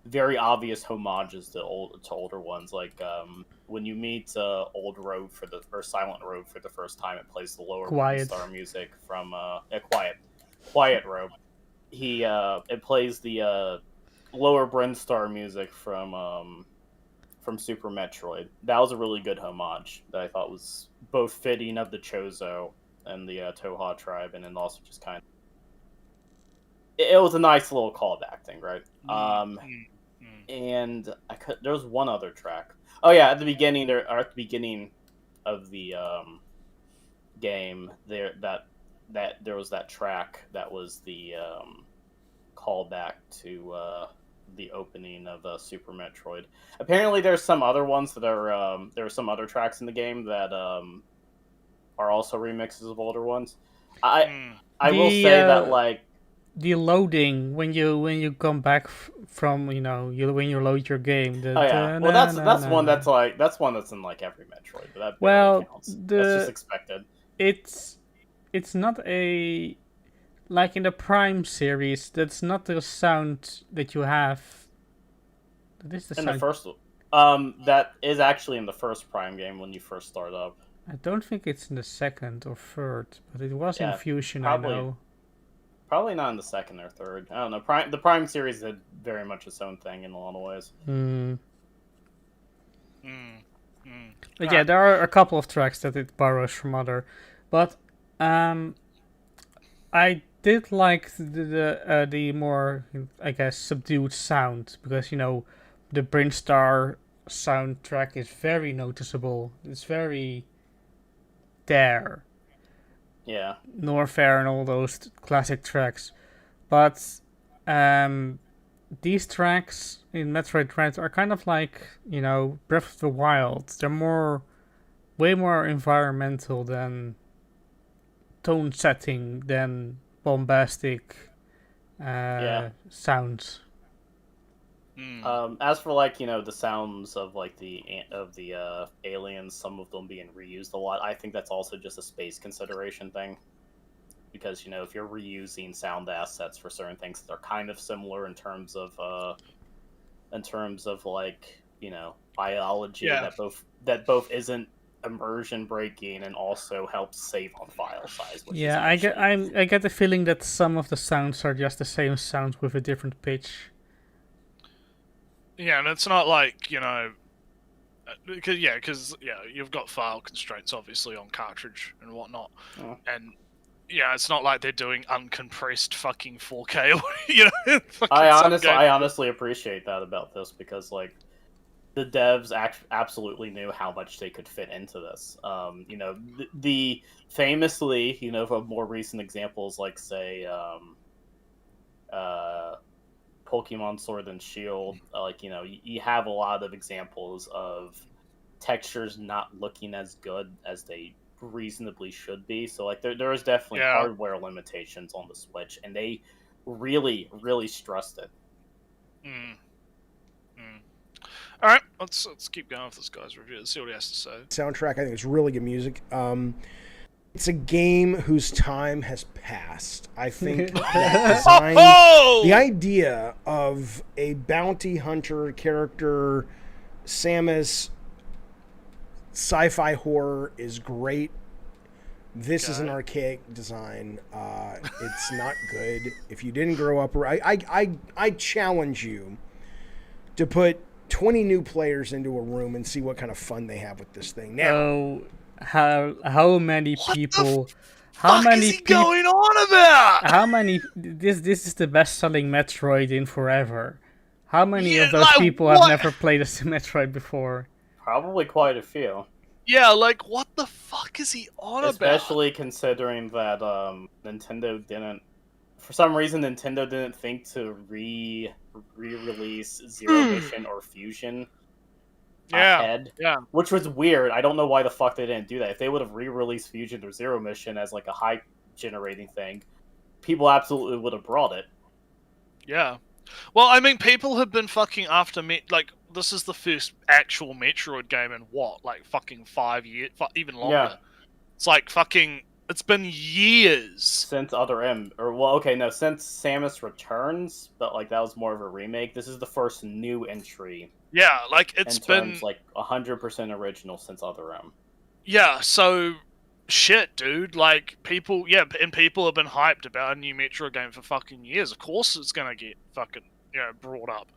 very obvious homages to older ones. Like when you meet Old Road or Silent Road for the first time, it plays the lower Quiet. Star music from Quiet Road. It plays the lower Brinstar music from Super Metroid. That was a really good homage that I thought was both fitting of the Chozo and the Toha tribe, and then also just kind of it was a nice little call to acting, right? And there was one other track. Oh yeah, at the beginning of the game there was that track that was the callback to the opening of Super Metroid. Apparently, there's some other ones that are there are some other tracks in the game that are also remixes of older ones. I will say that like the loading when you come back from when you load your game. Well that's one that's in like every Metroid, but that barely counts. That's just expected. It's not a like in the Prime series. That's not the sound that you have. That is the in sound. The first that is actually in the first Prime game when you first start up. I don't think it's in the second or third, but it was in Fusion. Probably, I know. Probably not in the second or third. I don't know. The Prime series did very much its own thing in a lot of ways. But yeah, there are a couple of tracks that it borrows from other, but I did like the more, I guess, subdued sound, because the Brinstar soundtrack is very noticeable. It's very there. Yeah. Norfair and all those classic tracks, but these tracks in Metroid Dread are kind of like Breath of the Wild. They're way more environmental than tone setting than bombastic sounds. As for like the sounds of like the aliens, some of them being reused a lot, I think that's also just a space consideration thing, because if you're reusing sound assets for certain things that are kind of similar in terms of like biology, that both isn't immersion breaking and also helps save on file size. Which I get the feeling that some of the sounds are just the same sounds with a different pitch. Yeah, and it's not like because you've got file constraints obviously on cartridge and whatnot, and it's not like they're doing uncompressed fucking 4K or I honestly appreciate that about this, because like the devs absolutely knew how much they could fit into this. The famously, of more recent examples, like say Pokemon Sword and Shield, you have a lot of examples of textures not looking as good as they reasonably should be. So like there is definitely hardware limitations on the Switch, and they really, really stressed it. All right, let's keep going with this guy's review. Let's see what he has to say. Soundtrack, I think it's really good music. It's a game whose time has passed. I think that design, the idea of a bounty hunter character, Samus, sci-fi horror is great. This is an archaic design. It's not good. If you didn't grow up, I challenge you to put 20 new players into a room and see what kind of fun they have with this thing. Now, how many people? How many is he going on about? How many? This is the best-selling Metroid in forever. How many of those people have never played a Metroid before? Probably quite a few. Yeah, like what the fuck is he on about? Especially considering that Nintendo didn't, for some reason, Nintendo didn't think to re-release Zero Mission or Fusion ahead. Yeah. Which was weird. I don't know why the fuck they didn't do that. If they would have re-released Fusion or Zero Mission as like a hype-generating thing, people absolutely would have brought it. Yeah. Well, I mean, people have been fucking after me. Like, this is the first actual Metroid game in what, like fucking 5 years, even longer. It's like fucking. It's been years. Since Other M, or well, okay, no, since Samus Returns, but like that was more of a remake. This is the first new entry Yeah, like it's in been terms like 100% original since Other M. yeah. So shit, dude. Like people, yeah, and people have been hyped about a new Metro game for fucking years. Of course, it's gonna get fucking brought up,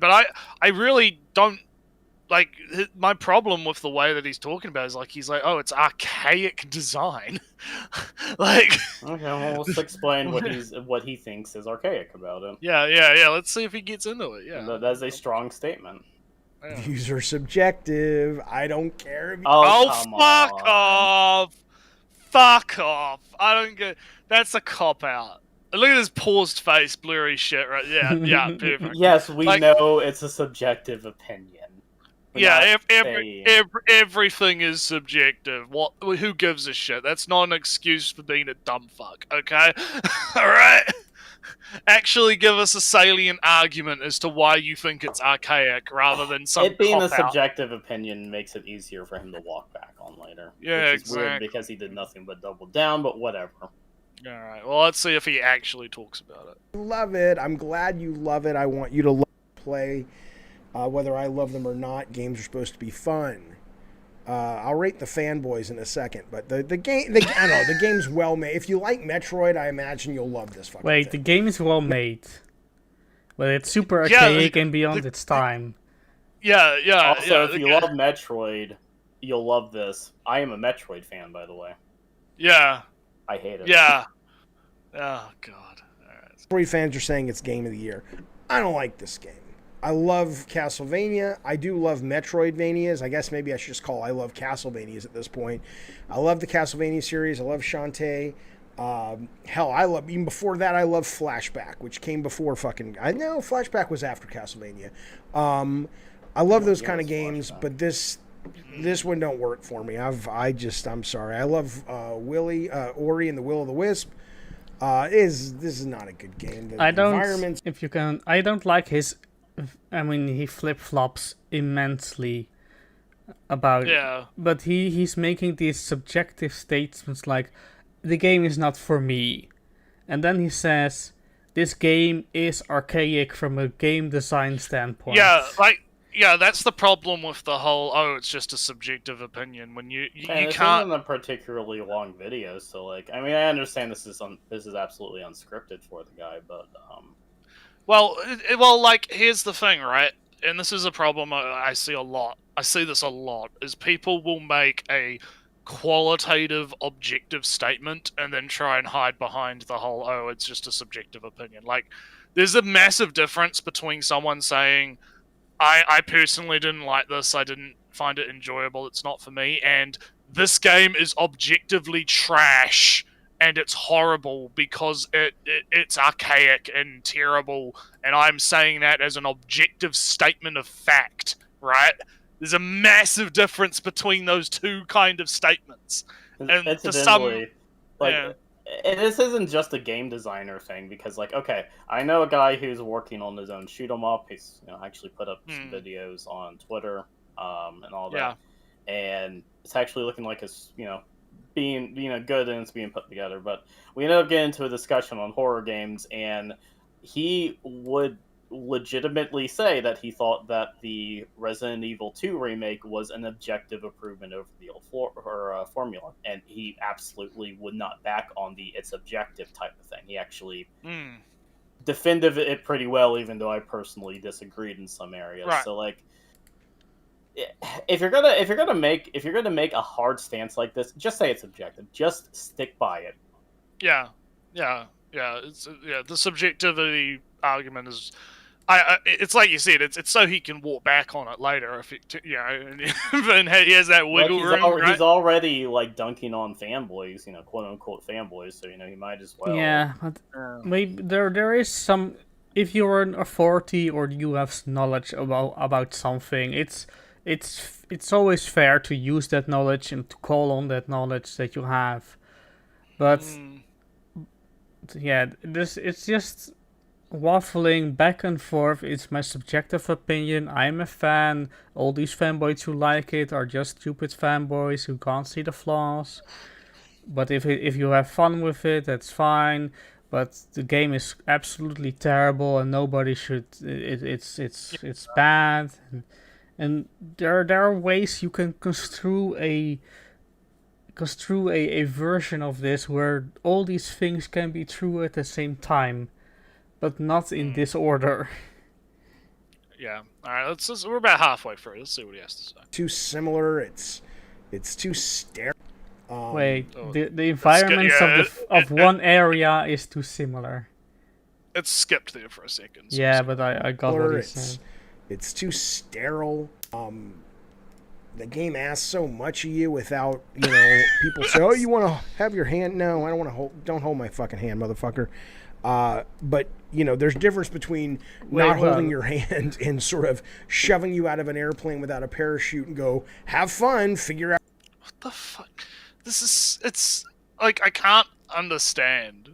But I really don't. Like, my problem with the way that he's talking about is he's like, oh, it's archaic design. Like, Okay, well, let's explain what he thinks is archaic about it. yeah. Let's see if he gets into it. Yeah, That's a strong statement. Yeah. Views are subjective. I don't care. If you... Oh, fuck off! Fuck off! I don't get. That's a cop out. Look at his paused face, blurry shit. Right? Yeah, perfect. Yes, we know it's a subjective opinion. Everything is subjective. What? Who gives a shit? That's not an excuse for being a dumb fuck. Okay, all right. Actually, give us a salient argument as to why you think it's archaic, rather than some. It being a cop-out. subjective opinion makes it easier for him to walk back on later. Yeah, which is weird because he did nothing but double down. But whatever. All right. Well, let's see if he actually talks about it. Love it. I'm glad you love it. I want you to love play. Whether I love them or not, games are supposed to be fun. I'll rate the fanboys in a second, but the game, I don't know, the game's well made. If you like Metroid, I imagine you'll love this fucking Wait, thing. the game is well made. But it's super archaic and beyond its time. Yeah. Also, if you love Metroid, you'll love this. I am a Metroid fan, by the way. Yeah. I hate it. Yeah. Oh god. All right. 3 fans are saying it's game of the year. I don't like this game. I love Castlevania. I do love Metroidvanias. I guess maybe I should just call I love Castlevanias at this point. I love the Castlevania series. I love Shantae. Hell, I love, even before that, I love Flashback, which came before fucking, I know Flashback was after Castlevania. I love those kind of games, Flashback. But this one don't work for me. I'm sorry. I love Ori and the Will of the Wisp. This is not a good game. I don't like his. I mean, he flip-flops immensely about it. But he's making these subjective statements like, the game is not for me. And then he says, this game is archaic from a game design standpoint. Yeah, that's the problem with the whole, it's just a subjective opinion. When you this can't... isn't a particularly long video, so, like, I mean, I understand this is absolutely unscripted for the guy, but, Well, here's the thing, right? And this is a problem I see a lot. I see this a lot, is people will make a qualitative, objective statement and then try and hide behind the whole, it's just a subjective opinion. Like, there's a massive difference between someone saying, I personally didn't like this, I didn't find it enjoyable, it's not for me, and this game is objectively trash and it's horrible because it's archaic and terrible, and I'm saying that as an objective statement of fact, right? There's a massive difference between those two kind of statements. And to some, and this isn't just a game designer thing, because, like, okay, I know a guy who's working on his own shoot 'em up. He's actually put up some videos on Twitter, and all that, and it's actually looking like it's being good and it's being put together. But we ended up getting into a discussion on horror games, and he would legitimately say that he thought that the Resident Evil 2 remake was an objective improvement over the old formula, and he absolutely would not back on the it's objective type of thing. He actually defended it pretty well, even though I personally disagreed in some areas. Right. So, like, if you're gonna make a hard stance like this, just say it's objective. Just stick by it. Yeah. The subjectivity argument is, it's like you said, it's so he can walk back on it later if and he has that wiggle room. He's already like dunking on fanboys, quote unquote fanboys. So he might as well. Yeah, but maybe there is some. If you're an authority or you have knowledge about something, it's always fair to use that knowledge and to call on that knowledge that you have. But yeah, it's just waffling back and forth. It's my subjective opinion. I'm a fan. All these fanboys who like it are just stupid fanboys who can't see the flaws. But if you have fun with it, that's fine. But the game is absolutely terrible, and nobody should. It's bad, and there are ways you can construe a version of this where all these things can be true at the same time, but not in this order. Yeah. All right. We're about halfway through. Let's see what he has to say. Too similar. It's too sterile. Wait, the environments of one area is too similar. It skipped there for a second. So Yeah, but I got what he said. It's too sterile. The game asks so much of you without, people say, "Oh, you want to have your hand?" No, I don't want to hold. Don't hold my fucking hand, motherfucker. But there's a difference between not holding your hand and sort of shoving you out of an airplane without a parachute and go, "Have fun, figure out." What the fuck? It's like I can't understand.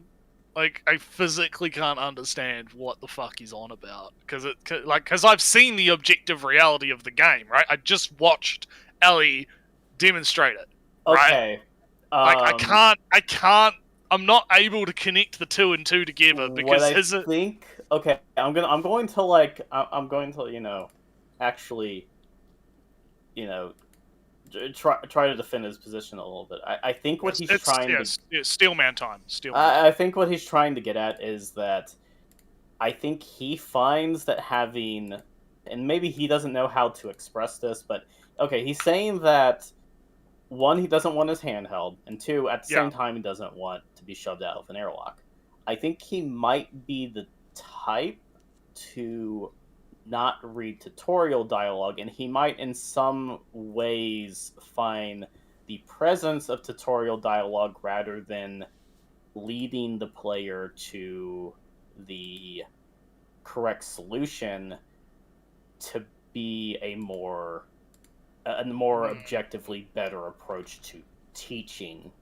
Like I physically can't understand what the fuck he's on about because I've seen the objective reality of the game, right? I just watched Ellie demonstrate it. Okay. Right? I can't. I'm not able to connect the two and two together because I'm going to actually try to defend his position a little bit. I think what he's trying to... Steelman time. I think what he's trying to get at is that I think he finds that having... And maybe he doesn't know how to express this, but... Okay, he's saying that, one, he doesn't want his hand held, and two, at the same time, he doesn't want to be shoved out of an airlock. I think he might be the type to... not read tutorial dialogue, and he might in some ways find the presence of tutorial dialogue rather than leading the player to the correct solution to be a more objectively better approach to teaching,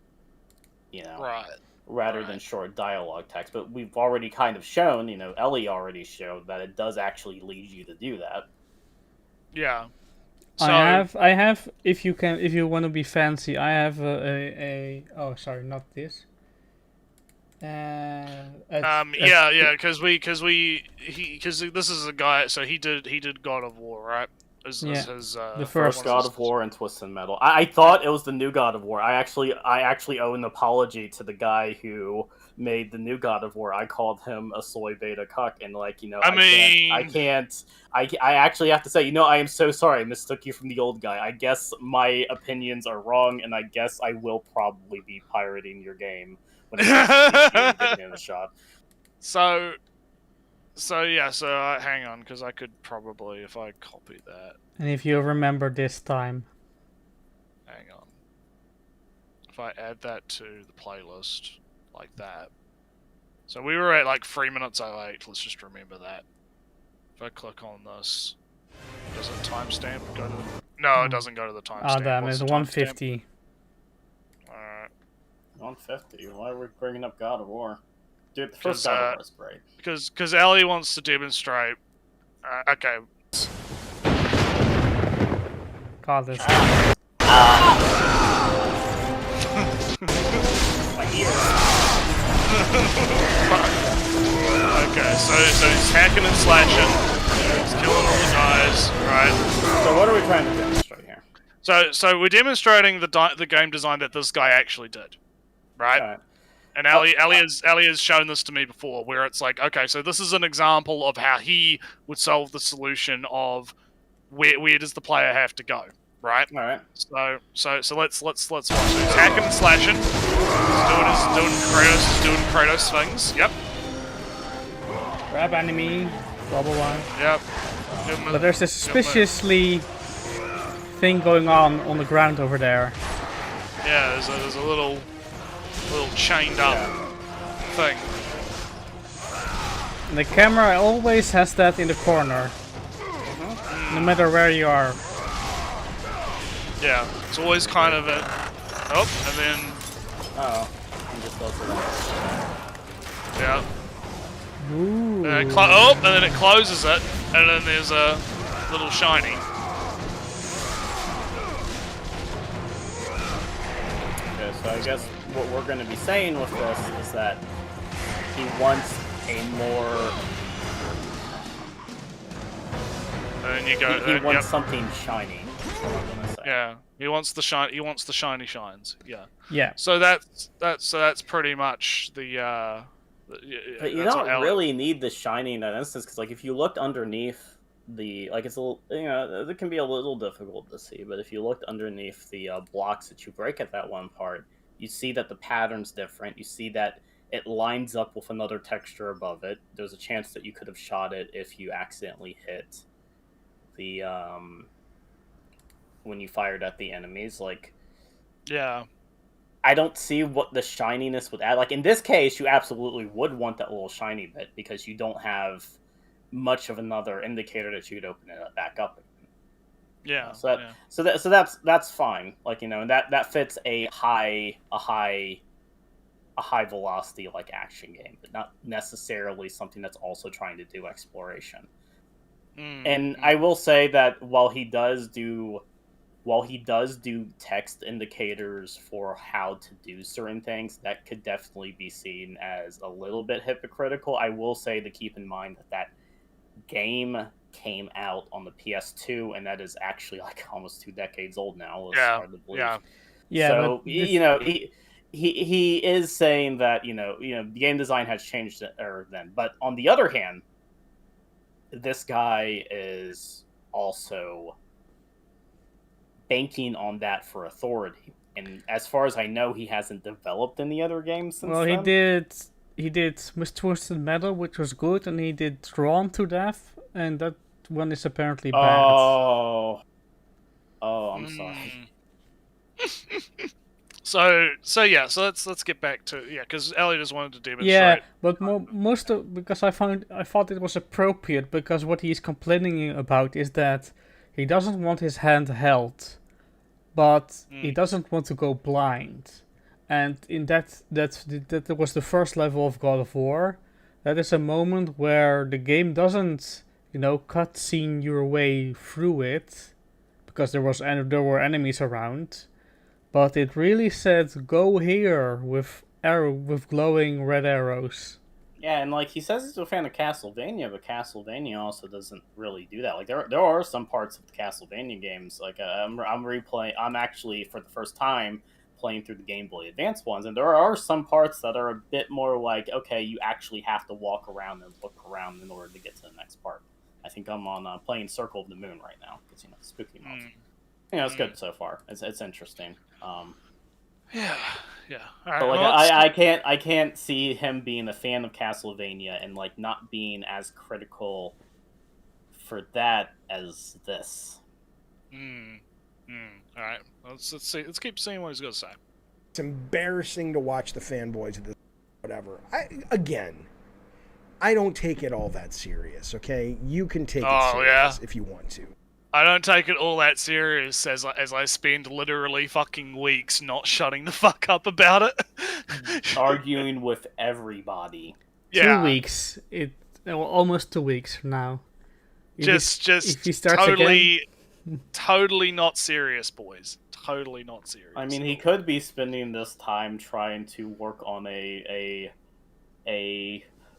Right. rather than short dialogue text. But we've already kind of shown, Ellie already showed that it does actually lead you to do that. Yeah. So, I have if you want to be fancy, I have oh sorry, not this. because this is a guy. So he did God of War, right? The first God of War and Twisted Metal. I thought it was the new God of War. I actually owe an apology to the guy who made the new God of War. I called him a soy beta cuck, and I actually have to say, I am so sorry I mistook you from the old guy. I guess my opinions are wrong, and I guess I will probably be pirating your game when it comes to getting in a shot. So hang on, because I could probably, if I copy that. And if you remember this time. Hang on. If I add that to the playlist, like that. So we were at like 3 minutes 08, let's just remember that. If I click on this, does it timestamp go to the... No, it doesn't go to the timestamp. Oh damn, it's 150. Alright. 150? Why are we bringing up God of War? Dude, the first God of War is great. Because Ellie wants to demonstrate... okay. God, this... My ear. Okay, so he's hacking and slashing. He's killing all the guys, right? So what are we trying to demonstrate here? So we're demonstrating the game design that this guy actually did, right? And Ali has shown this to me before, where it's like, okay, so this is an example of how he would solve the solution of where does the player have to go, right? All right. So let's watch. He's hacking and slashing. He's doing Kratos things. Yep. Grab enemy, blah blah blah. Yep. But there's a suspiciously thing going on the ground over there. Yeah, there's a little chained up thing. And the camera always has that in the corner. No matter where you are. Yeah, it's always kind of and then... I'm just close to that. Yeah. Ooh. And then it closes it, and then there's a little shiny. Okay, so I guess what we're going to be saying with this is that he wants a more... And then you go. He wants yep. something shiny. That's what I'm gonna say. Yeah, he wants the shine. He wants the shiny shines. Yeah. Yeah. So that's pretty much the. But you don't really need the shiny in that instance, because like if you looked underneath the it's a little, it can be a little difficult to see. But if you looked underneath the blocks that you break at that one part, you see that the pattern's different. You see that it lines up with another texture above it. There's a chance that you could have shot it if you accidentally hit the when you fired at the enemies. Like, yeah, I don't see what the shininess would add. Like in this case, you absolutely would want that little shiny bit because you don't have much of another indicator that you could open it back up again. Yeah. So that's fine. Like, and that fits a high velocity like action game, but not necessarily something that's also trying to do exploration. And I will say that while he does do text indicators for how to do certain things, that could definitely be seen as a little bit hypocritical. I will say to keep in mind that game came out on the PS2, and that is actually like almost 2 decades old now. It's hard to believe. Yeah. So he is saying that the game design has changed then. But on the other hand, this guy is also banking on that for authority, and as far as I know, he hasn't developed any other games since Well, then. he did Miss Twisted Metal, which was good, and he did Drawn to Death, and that one is apparently bad. Oh, I'm sorry. So let's get back to because Ellie just wanted to demonstrate. Yeah, but because I thought it was appropriate, because what he's complaining about is that he doesn't want his hand held, but he doesn't want to go blind, and in that was the first level of God of War. That is a moment where the game doesn't cutscene your way through it, because there were enemies around. But it really said, go here with glowing red arrows. Yeah, and like he says he's a fan of Castlevania, but Castlevania also doesn't really do that. Like there are some parts of the Castlevania games. Like I'm replaying. I'm actually for the first time playing through the Game Boy Advance ones, and there are some parts that are a bit more like, okay, you actually have to walk around and look around in order to get to the next part. I think I'm on playing Circle of the Moon right now because spooky month. It's good so far. It's interesting. Yeah. Right, but like I can't see him being a fan of Castlevania and like not being as critical for that as this. All right. Let's see. Let's keep seeing what he's going to say. It's embarrassing to watch the fanboys of this. Whatever. I don't take it all that serious. Okay, you can take it serious if you want to. I don't take it all that serious as I spend literally fucking weeks not shutting the fuck up about it. Arguing with everybody. Yeah. 2 weeks. Almost 2 weeks from now. Just if he starts totally not serious, boys. Totally not serious. I mean, he could be spending this time trying to work on a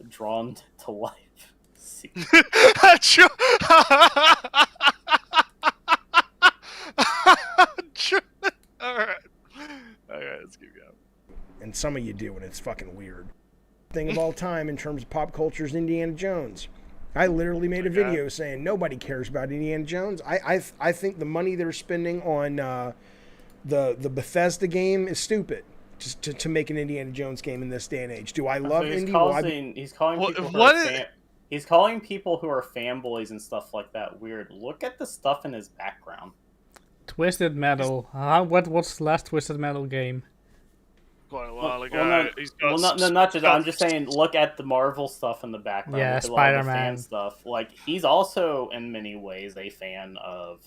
Drawn to Life sequel. Alright, let's keep going. And some of you do, and it's fucking weird. Thing of all time in terms of pop culture is Indiana Jones. I literally made a video saying nobody cares about Indiana Jones. I think the money they're spending on the Bethesda game is stupid. Just to make an Indiana Jones game in this day and age. Do I love Indy? He's calling people who are fanboys and stuff like that weird. Look at the stuff in his background. Twisted Metal. What's the last Twisted Metal game? Quite a while ago. Not just. I'm just saying. Look at the Marvel stuff in the background. Yeah, look at Spider-Man all the fan stuff. Like he's also in many ways a fan of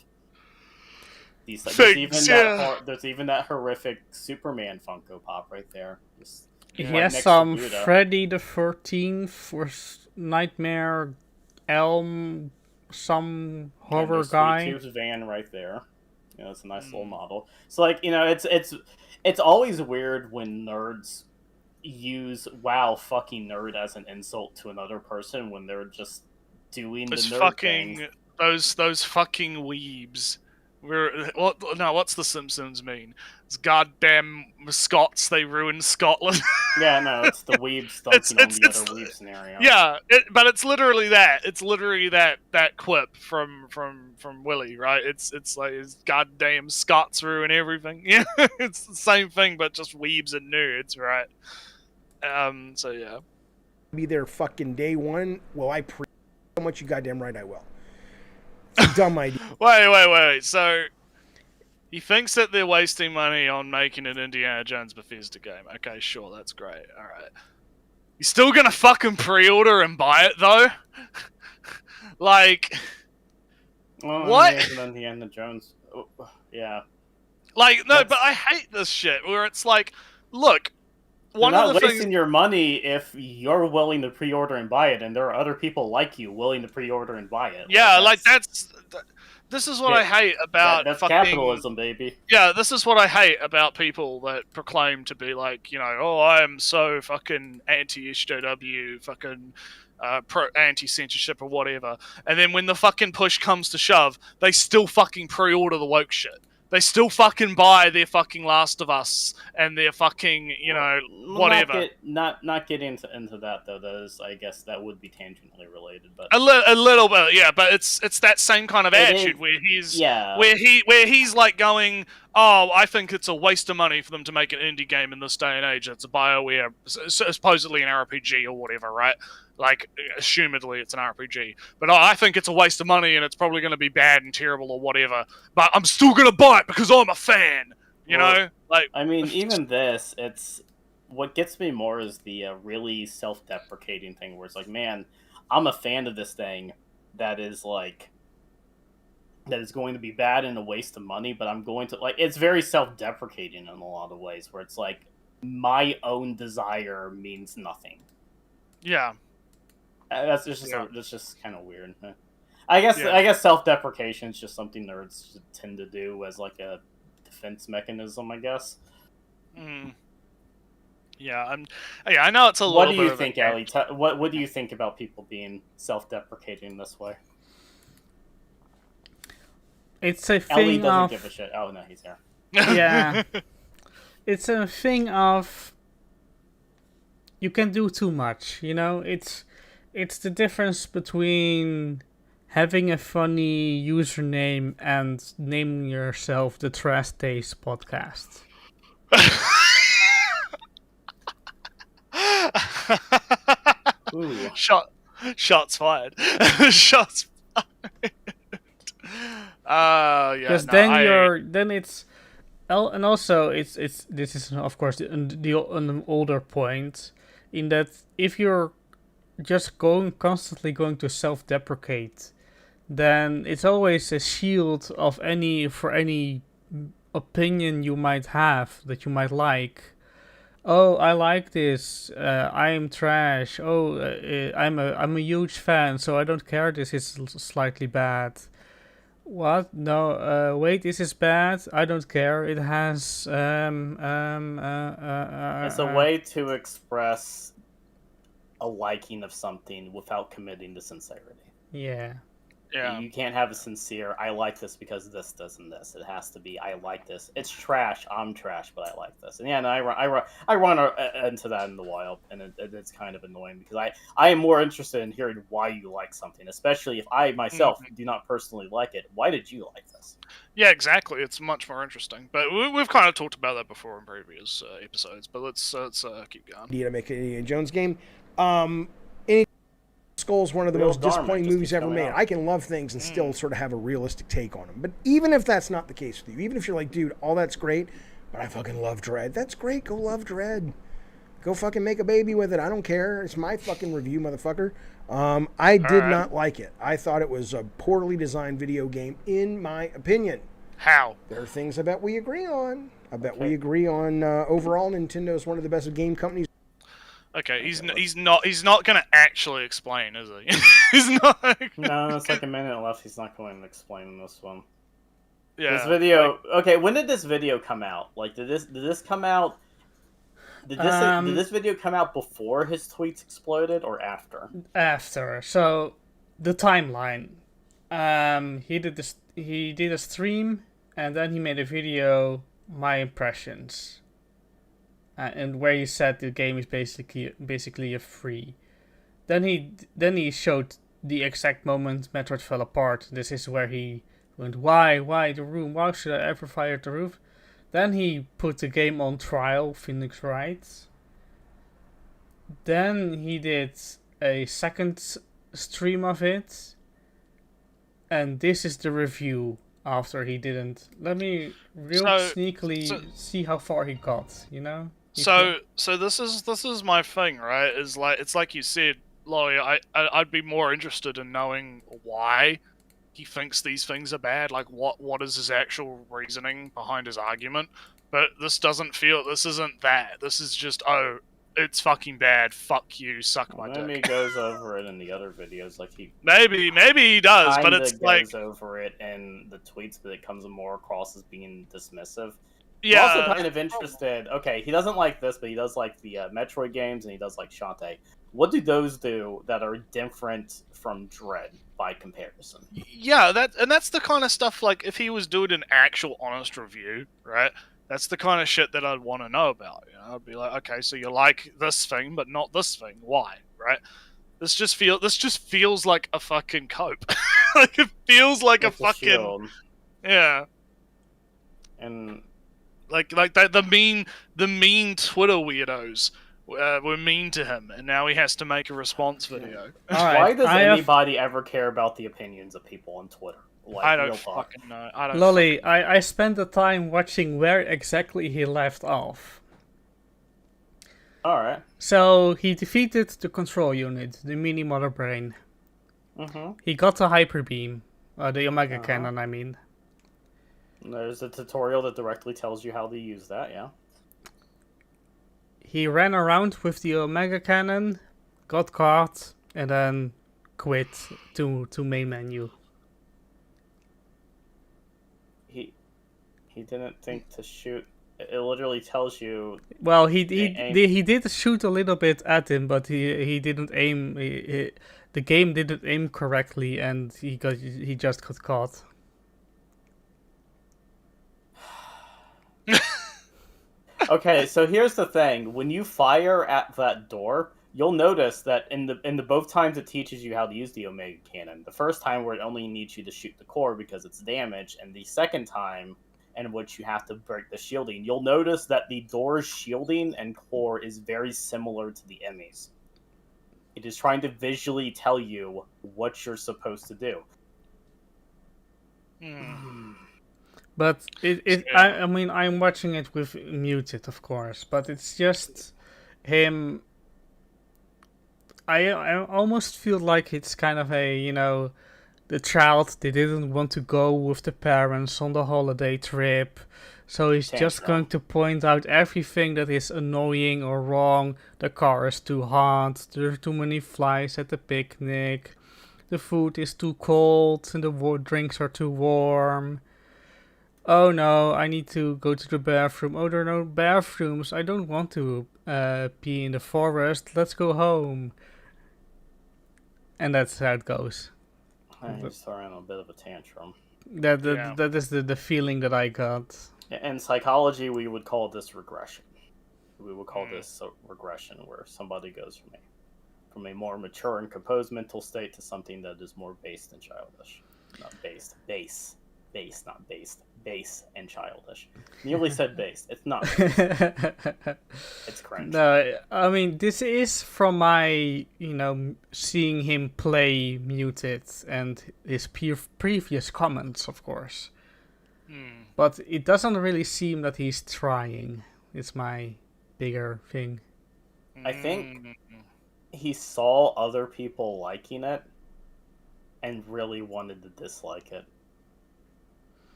these. There's even that horrific Superman Funko Pop right there. He Right has next to some Buddha. Freddy the 13th or Nightmare Elm, some horror there's guy. Sweet Tooth's van right there. You know, it's a nice little model. So like, you know, it's always weird when nerds use "wow, fucking nerd" as an insult to another person when they're just doing Those the nerd fucking thing. those fucking weebs. What's the Simpsons mean? It's goddamn Scots. They ruined Scotland. Yeah, no, it's the weeb stomping on the other weeb scenario. Yeah, but it's literally that. It's literally that quip from Willy, right? It's like it's goddamn Scots ruin everything. Yeah, it's the same thing, but just weebs and nerds, right? So yeah. Be there fucking day one. Well, I pre so much. You goddamn right I will. It's a dumb idea. Wait. So he thinks that they're wasting money on making an Indiana Jones Bethesda game. Okay, sure, that's great. All right. You still gonna fucking pre-order and buy it though? Like, what? Indiana Jones. Oh, yeah. Like, no, but I hate this shit where it's like, look, You're not wasting your money if you're willing to pre-order and buy it, and there are other people like you willing to pre-order and buy it. Yeah, this is what I hate about that's fucking capitalism, baby. Yeah, this is what I hate about people that proclaim to be like, you know, oh, I am so fucking anti-SJW, fucking anti-censorship or whatever. And then when the fucking push comes to shove, they still fucking pre-order the woke shit. They still fucking buy their fucking Last of Us and their fucking, you know, whatever. Not get into that though. I guess that would be tangentially related, but a little bit, yeah. But it's that same kind of attitude where he's like going, oh, I think it's a waste of money for them to make an indie game in this day and age. It's a BioWare, supposedly an RPG or whatever, right? Like, assumedly it's an RPG. But I think it's a waste of money and it's probably going to be bad and terrible or whatever. But I'm still going to buy it because I'm a fan, you know? Like, I mean, even this, what gets me more is the really self-deprecating thing where it's like, man, I'm a fan of this thing that is going to be bad and a waste of money, but I'm going to, like, it's very self-deprecating in a lot of ways where it's like, my own desire means nothing. Yeah. That's just kind of weird. I guess self-deprecation is just something nerds tend to do as like a defense mechanism, I guess. Yeah, I know it's a little bit. What do you think, Ellie? What do you think about people being self-deprecating this way? It's a thing Ellie doesn't of give a shit. Oh no, he's here. Yeah. It's a thing of you can do too much, you know? It's the difference between having a funny username and naming yourself the Trash Taste Podcast. Ooh. Shots fired. Shots fired. Yeah. Because then it's and also it's this is of course an older point in that if you're just constantly going to self-deprecate, then it's always a shield of any opinion you might have that you might like. Oh, I like this. I am trash. Oh, I'm a huge fan, so I don't care. This is slightly bad. What? No. Wait, this is bad. I don't care. It has. It's a way to express a liking of something without committing to sincerity. Yeah. Yeah. You can't have a sincere, I like this because this, this, and this. It has to be, I like this. It's trash, I'm trash, but I like this. And yeah, no, I run into that in the wild, and it's kind of annoying because I am more interested in hearing why you like something, especially if I myself do not personally like it. Why did you like this? Yeah, exactly. It's much more interesting. But we've kind of talked about that before in previous episodes, but let's keep going. Idea to make an Indiana Jones game. Skull's one of the most disappointing movies ever made. I can love things and still sort of have a realistic take on them. But even if that's not the case with you, even if you're like, dude, all that's great, but I fucking love Dread. That's great. Go love Dread. Go fucking make a baby with it. I don't care. It's my fucking review, motherfucker. I did not like it. I thought it was a poorly designed video game, in my opinion. How? There are things I bet we agree on. I bet we agree on overall Nintendo's one of the best game companies Okay, he's not gonna actually explain, is he? He's not. No, it's like a minute left. He's not going to explain this one. Yeah. This video. Okay, when did this video come out? Like, did this come out? Did this video come out before his tweets exploded or after? After. So, the timeline. He did a stream, and then he made a video, my impressions, and where he said the game is basically a free. Then he showed the exact moment Metroid fell apart. This is where he went, why the room? Why should I ever fire the roof? Then he put the game on trial, Phoenix Wright. Then he did a second stream of it. And this is the review after he didn't. Let me sneakily see how far he got, you know? So this is my thing, right? It's like you said, Laurie, I'd be more interested in knowing why he thinks these things are bad. Like, what is his actual reasoning behind his argument? But this isn't that. This is just, oh, it's fucking bad. Fuck you. Suck my dick. Maybe he goes over it in the other videos, like he. Maybe he does, but it's goes over it in the tweets, but it comes more across as being dismissive. Yeah. I'm also kind of interested. Okay, he doesn't like this, but he does like the Metroid games, and he does like Shantae. What do those do that are different from Dread by comparison? Yeah, that's the kind of stuff, like, if he was doing an actual honest review, right? That's the kind of shit that I'd want to know about. You know, I'd be like, okay, so you like this thing, but not this thing. Why? Right? This just feels like a fucking cope. Like, it feels like a fucking shield. Yeah. And like the mean Twitter weirdos were mean to him, and now he has to make a response video. Why does anybody ever care about the opinions of people on Twitter? Like, I don't fucking know. Lolly, I spent the time watching where exactly he left off. Alright. So, he defeated the control unit, the mini mother brain. Mm-hmm. He got the hyper beam, the Omega Cannon, I mean. There's a tutorial that directly tells you how to use that, yeah. He ran around with the Omega Cannon, got caught, and then quit to main menu. He didn't think to shoot. It literally tells you. Well, he did shoot a little bit at him, but he didn't aim. The game didn't aim correctly, and he just got caught. Okay, so here's the thing: when you fire at that door, you'll notice that in the both times it teaches you how to use the Omega Cannon. The first time where it only needs you to shoot the core because it's damaged, and the second time in which you have to break the shielding, you'll notice that the door's shielding and core is very similar to the Emmys. It is trying to visually tell you what you're supposed to do. But I mean, I'm watching it with muted, of course, but it's just him. I almost feel like it's kind of a, you know, the child, they didn't want to go with the parents on the holiday trip, so he's just going to point out everything that is annoying or wrong. The car is too hot, there are too many flies at the picnic, the food is too cold, and the drinks are too warm. Oh no, I need to go to the bathroom. Oh, there are no bathrooms. I don't want to pee in the forest. Let's go home. And that's how it goes. He's throwing a bit of a tantrum. That is the feeling that I got. In psychology, we would call this regression. We would call this a regression, where somebody goes from a more mature and composed mental state to something that is more based and childish. Not based. Not based. Base and childish. Nearly said base. It's not based. It's cringe. No, I mean, this is from my, seeing him play muted and his previous comments, of course. But it doesn't really seem that he's trying. It's my bigger thing. I think he saw other people liking it and really wanted to dislike it.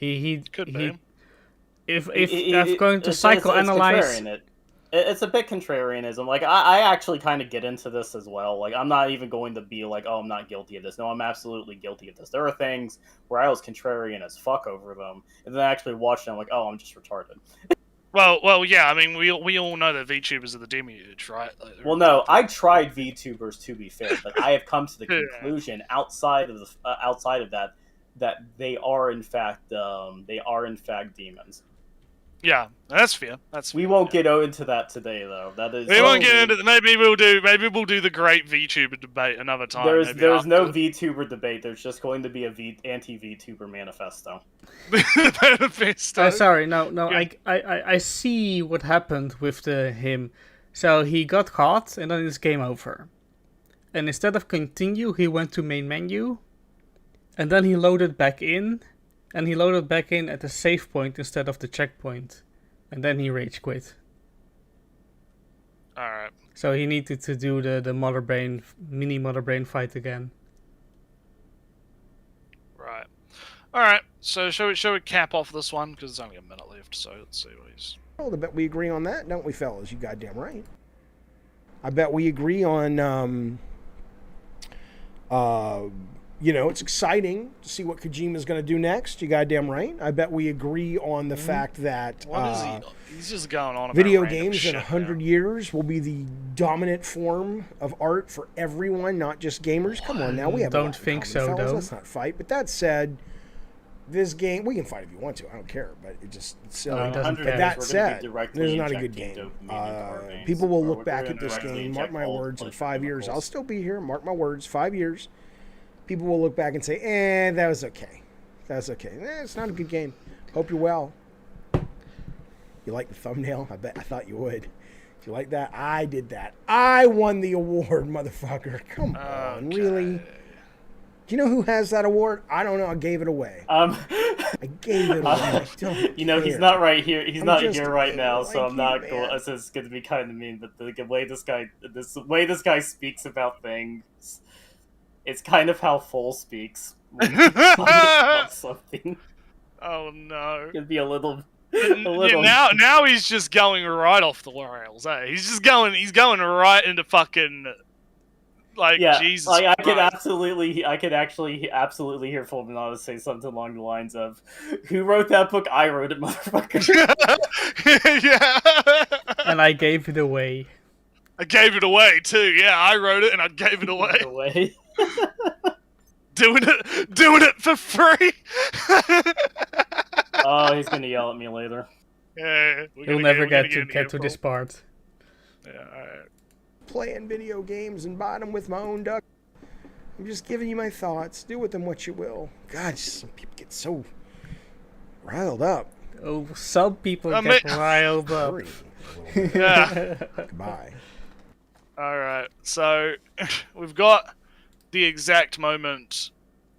He could be. If I'm going to psychoanalyze it's a bit contrarianism. Like, I actually kind of get into this as well. Like, I'm not even going to be like, oh, I'm not guilty of this. No, I'm absolutely guilty of this. There are things where I was contrarian as fuck over them, and then I actually watched them, like, oh, I'm just retarded. Well, yeah. I mean, we all know that VTubers are the demiurge, right? Like, Well, no, I tried VTubers to be fair, but I have come to the conclusion outside of that they are in fact demons. Yeah, that's fair. We won't get into that today, though. That is. We won't get into. Maybe we'll do the great VTuber debate another time. There's no VTuber debate. There's just going to be a anti-VTuber manifesto. Manifesto. Sorry, no. Yeah. I see what happened with him. So he got caught, and then it's game over. And instead of continue, he went to main menu, and then he loaded back in. And he loaded back in at the save point instead of the checkpoint. And then he rage quit. Alright. So he needed to do the mini mother brain fight again. Right. Alright, so shall we cap off this one? Because there's only a minute left, so let's see what he's... Well, I bet we agree on that, don't we, fellas? You goddamn right. I bet we agree on, it's exciting to see what Kojima's going to do next. You goddamn right. I bet we agree on the fact that What is he? He's just going on about video random games shit in 100 years will be the dominant form of art for everyone, not just gamers. Come on now, we have a lot Don't in think common, so, fellas. though. Let's not fight. But that said, this game, we can fight if you want to. I don't care, but it just it's silly. he doesn't But care. that said, there's not a good game. People will look back at this game. Mark my words. In 5 years, I'll still be here. Mark my words. 5 years. People will look back and say, that was okay. That's okay. It's not a good game. Hope you're well. You like the thumbnail? I thought you would. If you like that, I did that. I won the award, motherfucker. Come on, really? Do you know who has that award? I don't know. I gave it away. I gave it away. He's not right here. He's not just here right now, so I'm not man. going. This is going to be kind of mean, but the way this guy speaks about things, it's kind of how Full speaks. When he's about something. Oh no. It'd be a little. Yeah, now he's just going right off the rails, eh? He's going right into fucking Jesus. Like I could Christ. absolutely hear Fulminata say something along the lines of, "Who wrote that book? I wrote it, motherfucker." Yeah. And I gave it away. I gave it away too. Yeah, I wrote it and I gave it away. Doing it for free. Oh, he's gonna yell at me later. Yeah, You'll never get to this part. Yeah, alright. Playing video games and buying them with my own duck. I'm just giving you my thoughts. Do with them what you will. God, some people get so riled up. Oh, some people get riled up. Hurry. Yeah. Goodbye. Alright, so we've got the exact moment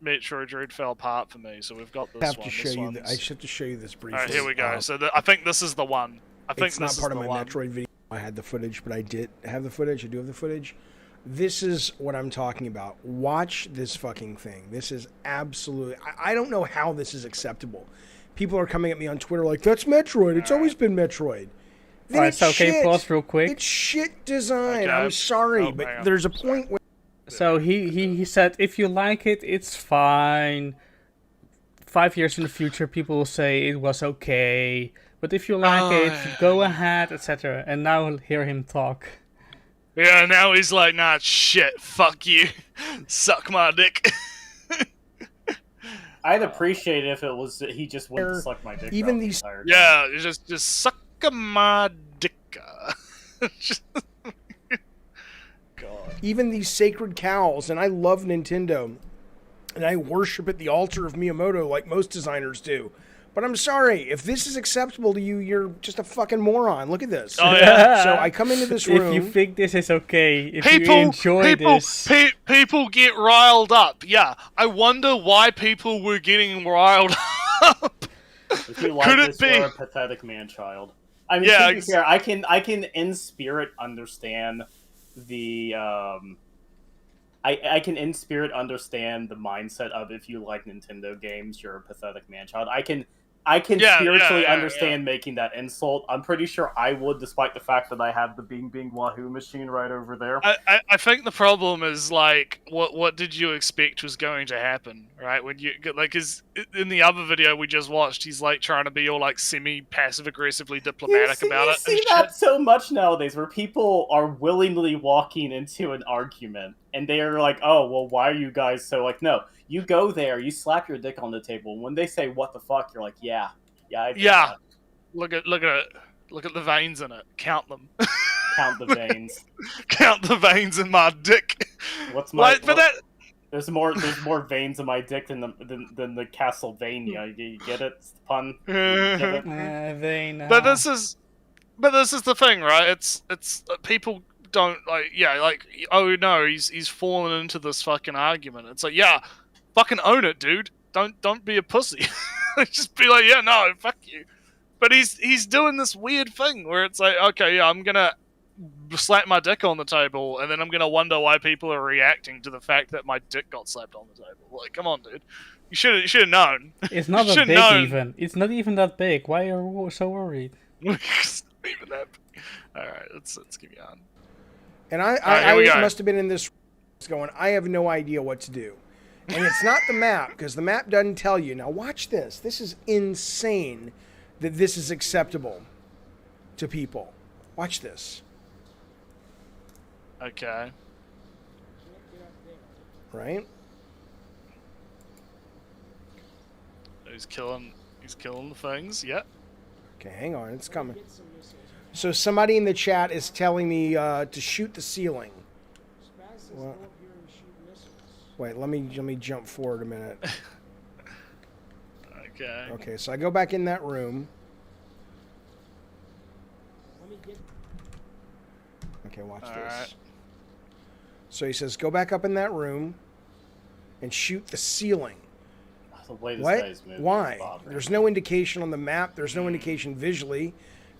Metroid Dread fell apart for me. So we've got this one. I just have to show you this briefly. Alright, here we go. So I think this is the one. It's not part of my Metroid video. I had the footage, but I did have the footage. I do have the footage. This is what I'm talking about. Watch this fucking thing. This is absolutely... I don't know how this is acceptable. People are coming at me on Twitter like, that's Metroid. It's always been Metroid. Alright, so can you pause real quick? It's shit design. Okay. I'm sorry, but there's a point where... So he said, if you like it, it's fine. 5 years in the future, people will say it was okay. But if you like it, go ahead, etc. And now hear him talk. Yeah, now he's like, nah, shit, fuck you. Suck my dick. I'd appreciate it if it was he just wouldn't suck my dick. Even the these- entire time. Yeah, just suck my dick. God. Even these sacred cows, and I love Nintendo, and I worship at the altar of Miyamoto like most designers do. But I'm sorry, if this is acceptable to you, you're just a fucking moron. Look at this. Oh, yeah. So I come into this room. If you think this is okay, if you enjoy this... People get riled up. Yeah, I wonder why people were getting riled up. If you like Could it this, be? you're a pathetic man-child. I mean, Yeah, to be fair, I can in spirit understand the I can in spirit understand the mindset of if you like Nintendo games, you're a pathetic man-child. I can I can Yeah, spiritually yeah, understand making that insult. I'm pretty sure I would, despite the fact that I have the Bing Bing Wahoo machine right over there. I think the problem is like what did you expect was going to happen, right? When you like, is in the other video we just watched, he's like trying to be all like semi passive aggressively diplomatic about you it. see And that shit. so much nowadays, where people are willingly walking into an argument, and they are like, "Oh, well, why are you guys so like?" No, you go there, you slap your dick on the table. And when they say "What the fuck," you're like, "Yeah, I did Yeah, that." look at it. Look at the veins in it. Count them. Count the veins. Count the veins in my dick. What's my? Like, but that. There's more veins in my dick than the Castlevania. You get it? It's the pun. You get it? Vein. But this is the thing, right? It's people don't like, yeah, like, oh no, he's fallen into this fucking argument. It's like, yeah, fucking own it, dude. Don't be a pussy. Just be like, yeah, no, fuck you. But he's doing this weird thing where it's like, okay, yeah, I'm gonna slap my dick on the table, and then I'm gonna wonder why people are reacting to the fact that my dick got slapped on the table. Like, come on, dude. You should have known. It's not that big even. It's not even that big. Why are you so worried? It's not even that big. Alright, let's give you on. And I must have been in this going, I have no idea what to do. And it's not the map, because the map doesn't tell you. Now watch this. This is insane that this is acceptable to people. Watch this. Okay. Right? He's killing the things, yeah. Okay, hang on, it's coming. So somebody in the chat is telling me to shoot the ceiling. Well, wait, let me jump forward a minute. Okay. Okay, so I go back in that room. Okay, watch this. Alright. So he says, go back up in that room and shoot the ceiling. The way this What? guy's moving Why? is bothering There's me. no indication on the map. There's no indication visually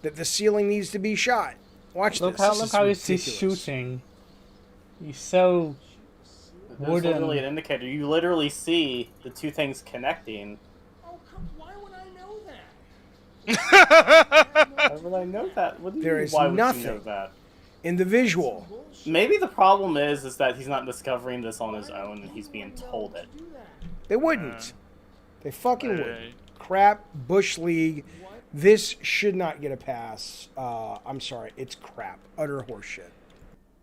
that the ceiling needs to be shot. Watch Look this. how This is he's ridiculous. shooting. He's so There's wooden. literally an indicator. You literally see the two things connecting. Oh, why would I know that? How would I know that? What do you There mean, is why would you know nothing. that? In the visual. Maybe the problem is that he's not discovering this on his own and he's being told it. They wouldn't. They fucking Hey. wouldn't. Crap, Bush League. This should not get a pass. I'm sorry. It's crap. Utter horseshit.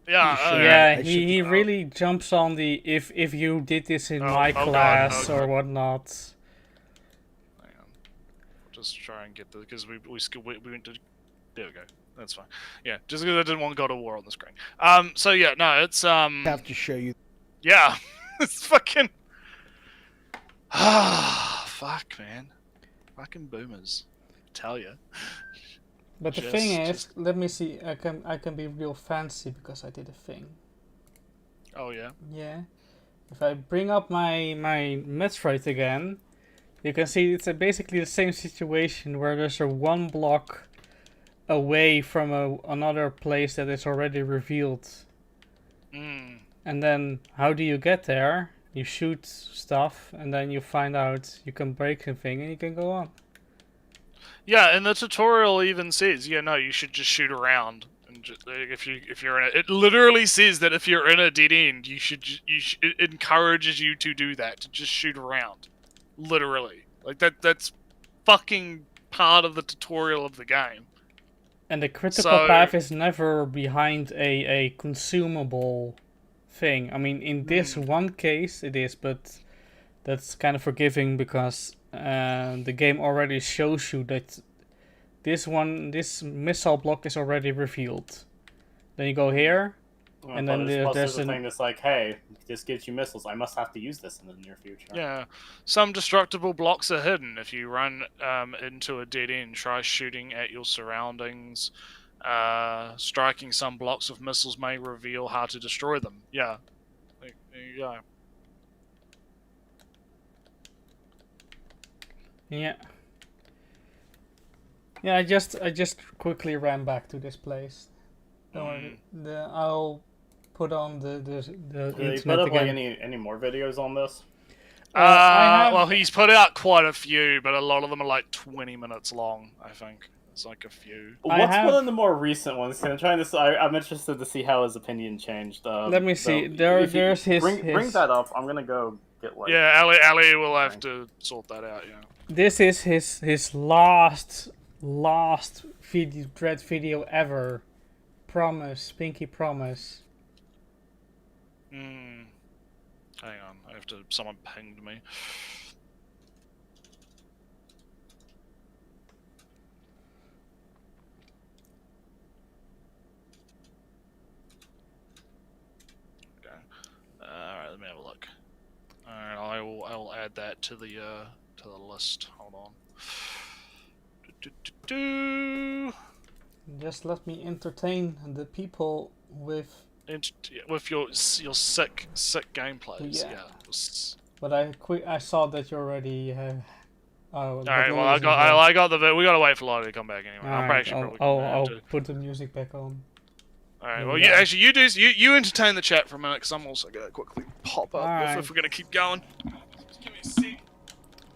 Yeah, Yeah, I he should- really jumps on the if you did this in my God, class oh, or God. whatnot. Hang on. I'll just try and get the, because we went to, there we go. That's fine. Yeah, just because I didn't want God of War on the screen. So yeah, no, it's Have to show you. yeah, it's fucking. Ah, fuck, man, fucking boomers. I tell you. But the thing is, let me see. I can be real fancy because I did a thing. Oh yeah. Yeah. If I bring up my Metroid again, you can see it's basically the same situation where there's a one block away from another place that is already revealed. Mm. And then how do you get there? You shoot stuff and then you find out you can break a thing and you can go on. Yeah, and the tutorial even says, yeah, no, you should just shoot around. And just, if you're in it literally says that if you're in a dead end, it encourages you to do that, to just shoot around. Literally, like that's fucking part of the tutorial of the game. And the critical So- path is never behind a consumable thing. I mean, in this one case it is, but that's kind of forgiving because the game already shows you that this missile block is already revealed. Then you go here, and then there's a thing that's like, hey, this gives you missiles. I must have to use this in the near future. Yeah, some destructible blocks are hidden. If you run into a dead end, try shooting at your surroundings. Striking some blocks of missiles may reveal how to destroy them. Yeah, there you go. Yeah. Yeah, I just quickly ran back to this place. Don't worry. I'll put on the Do they internet put up like again. any more videos on this? Well, he's put out quite a few, but a lot of them are like 20 minutes long. I think it's like a few. What's one of the more recent ones? I'm trying to. I'm interested to see how his opinion changed. Let me see. There's his. Bring that up. I'm gonna go get like. Yeah, Ali will have to sort that out. Yeah. This is his last video, Dread video ever. Promise, pinky promise. Hang on, someone pinged me. Okay. Alright, let me have a look. Alright, I will add that to the list. Hold on. Just let me entertain the people with your sick gameplays. Yeah. But I saw that you already. All right. Well, I got the. We gotta wait for Lottie to come back anyway. I'll put the music back on. All right. Well, actually, you entertain the chat for a minute, because I'm also gonna quickly pop up if we're gonna keep going. Just give me a sec.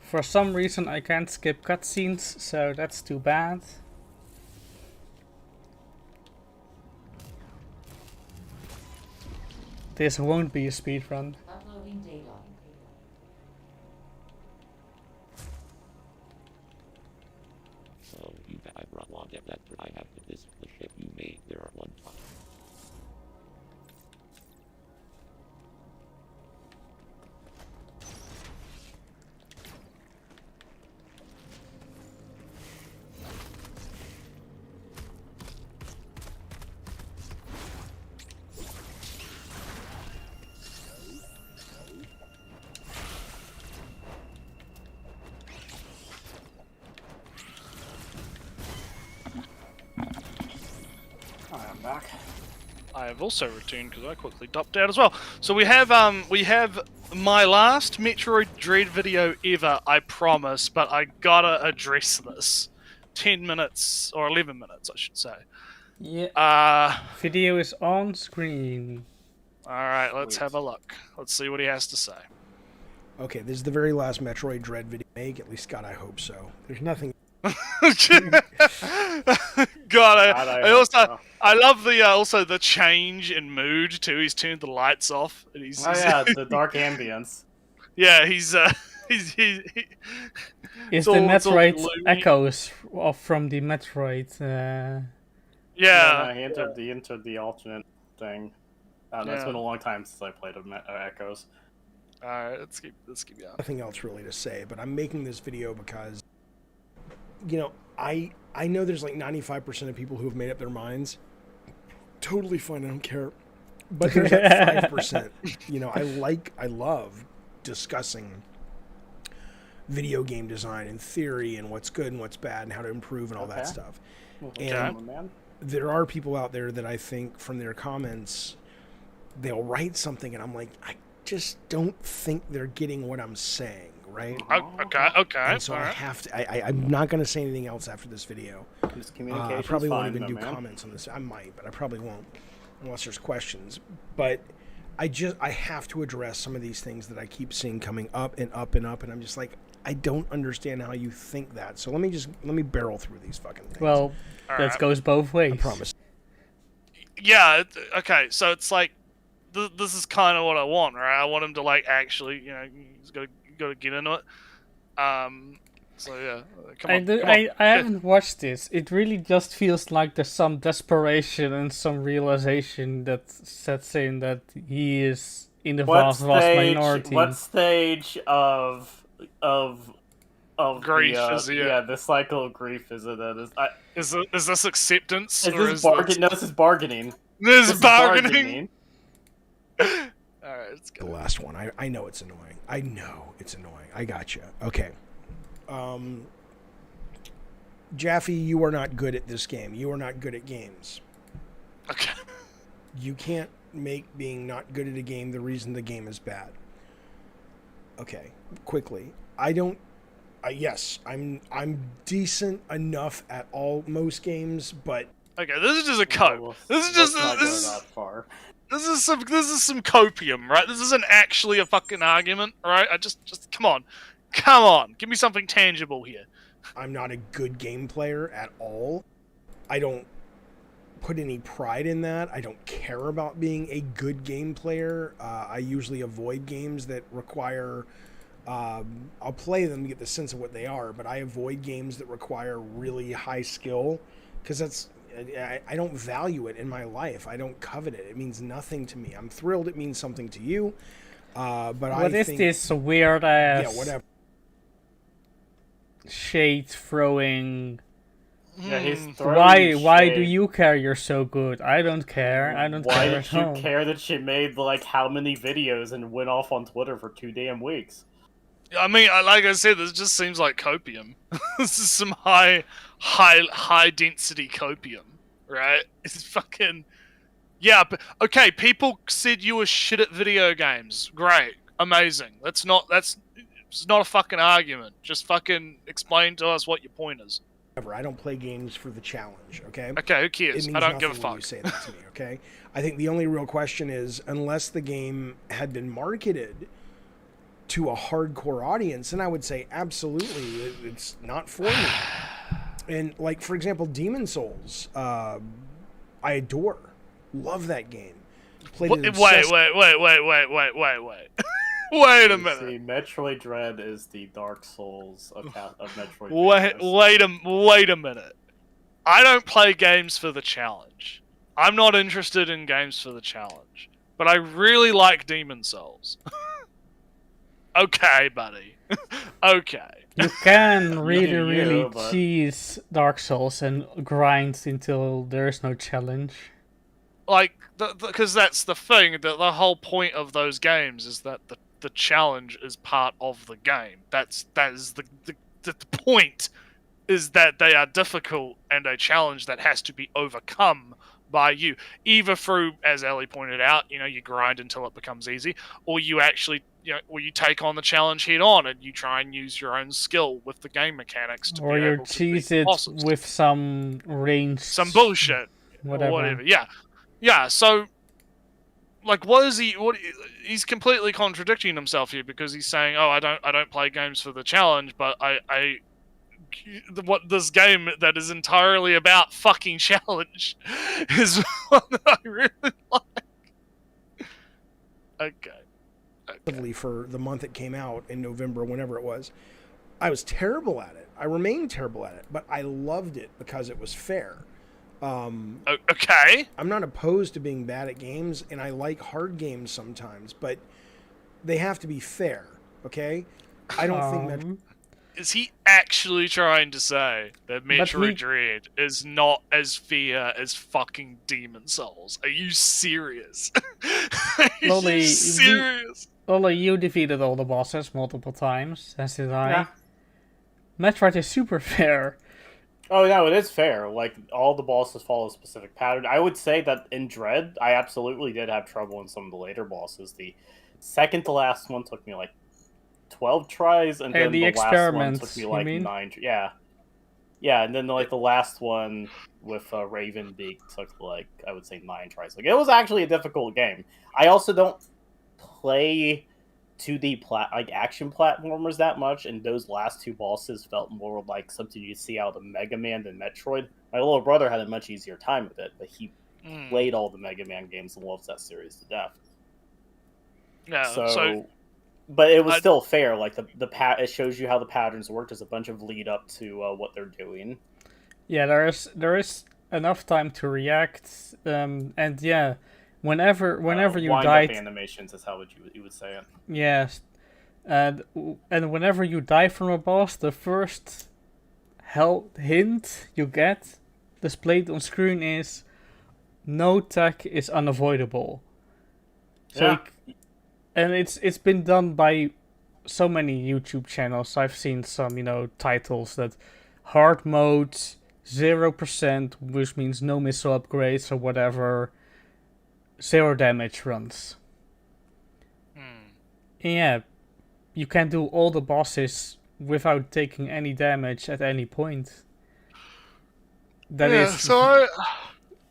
For some reason, I can't skip cutscenes, so that's too bad. This won't be a speedrun. Uploading data. So I've run long enough that I have the ship you made. There are one time. Back. I have also returned because I quickly dumped out as well. So we have my last Metroid Dread video ever, I promise, but I gotta address this. 10 minutes or 11 minutes, I should say. Yeah. Video is on screen. All right, let's have a look. Let's see what he has to say. Okay, this is the very last Metroid Dread video I make. At least, God, I hope so. There's nothing. God, I love the also the change in mood too. He's turned the lights off. And he's the dark ambience. Yeah, he's It's the Metroid echoes from the Metroid. Yeah. He entered the alternate thing. It's been a long time since I played Echoes. Alright, let's keep going. Nothing else really to say, but I'm making this video because, you know, I know there's like 95% of people who have made up their minds. Totally fine, I don't care. But there's that 5%. You know, I love discussing video game design and theory and what's good and what's bad and how to improve and all that stuff. And there are people out there that I think from their comments, they'll write something and I'm like, I just don't think they're getting what I'm saying, right? Okay. And so I have to. I'm not going to say anything else after this video. I probably won't even do comments on this. I might, but I probably won't, unless there's questions. But I have to address some of these things that I keep seeing coming up and up and up, and I'm just like, I don't understand how you think that. So let me barrel through these fucking things. Well, that goes both ways. I promise. Yeah. Okay. So it's like. This is kind of what I want, right? I want him to like actually, you know, he's got to get into it. So yeah, come on. I haven't watched this. It really just feels like there's some desperation and some realization that sets in that he is in the vast minority. What stage of grief the cycle of grief is it? Is this acceptance? Is this bargaining? No, this is bargaining. This is bargaining. Alright, let's go. The last one. I know it's annoying. I got you. Okay. Jaffe, you are not good at this game. You are not good at games. Okay. You can't make being not good at a game the reason the game is bad. Okay. Quickly. Yes, I'm decent enough at most games, but Okay, this is just a cope. This is just not go that far. This is some copium, right? This isn't actually a fucking argument, right? Just come on, give me something tangible here. I'm not a good game player at all. I don't put any pride in that. I don't care about being a good game player. I usually avoid games that require. I'll play them to get the sense of what they are, but I avoid games that require really high skill because I don't value it in my life. I don't covet it. It means nothing to me. I'm thrilled it means something to you, but what is this weird ass? Yeah, whatever. Shade throwing. Yeah, he's throwing Why shade. do you care? You're so good. I don't care. I don't Why care did at you all. care that she made like how many videos and went off on Twitter for 2 damn weeks? I mean, like I said, this just seems like copium. This is some high density copium, right? It's fucking yeah. But okay, people said you were shit at video games. Great, amazing. It's not a fucking argument. Just fucking explain to us what your point is. I don't play games for the challenge, okay? Okay, who cares? It means I don't give a nothing when fuck. you say that to me, okay? I think the only real question is, unless the game had been marketed to a hardcore audience, and I would say absolutely, it's not for me. And like, for example, Demon Souls, I adore, love that game. Played it Wait. Wait a minute. See, Metroid Dread is the Dark Souls of Metroid. Wait a minute. I don't play games for the challenge. I'm not interested in games for the challenge. But I really like Demon Souls. Okay, buddy. Okay. You can really, You, really but- cheese Dark Souls and grind until there is no challenge. Like, because that's the thing. The whole point of those games is that the challenge is part of the game. That is the point. Is that they are difficult and a challenge that has to be overcome by you, either through, as Ellie pointed out, you grind until it becomes easy, or you actually, or you take on the challenge head on and you try and use your own skill with the game mechanics to Or be you able to cheese beat it bosses. with some range. Some bullshit, Whatever. or whatever. Yeah. So, like, he's completely contradicting himself here because he's saying, "Oh, I don't play games for the challenge, but what this game that is entirely about fucking challenge is one that I really like." Okay. For the month it came out in November, whenever it was, I was terrible at it. I remained terrible at it, but I loved it because it was fair. Okay. I'm not opposed to being bad at games, and I like hard games sometimes, but they have to be fair, okay? I don't think that... Is he actually trying to say that Metroid Dread is not as fair as fucking Demon Souls? Are you serious? Are you serious? Lolly, you defeated all the bosses multiple times, as did I. Yeah. Metroid is super fair. Oh no, it is fair. Like, all the bosses follow a specific pattern. I would say that in Dread, I absolutely did have trouble in some of the later bosses. The second to last one took me like 12 tries, and then the the last one took experiments, me you like mean? 9. Yeah, and then like the last one with Ravenbeak took like, I would say 9 tries. Like, it was actually a difficult game. I also don't play 2D action platformers that much, and those last 2 bosses felt more like something you see out of Mega Man than Metroid. My little brother had a much easier time with it, but he played all the Mega Man games and loves that series to death. Yeah. So but it was still fair. Like it shows you how the patterns work. There's a bunch of lead up to what they're doing. Yeah, there is enough time to react, and yeah, whenever you die, animations is how you would say it. Yes, and whenever you die from a boss, the first hint you get displayed on screen is no tech is unavoidable. So Yeah. and it's been done by so many YouTube channels. I've seen some, titles that hard mode 0%, which means no missile upgrades or whatever, 0 damage runs. Yeah, you can do all the bosses without taking any damage at any point. That is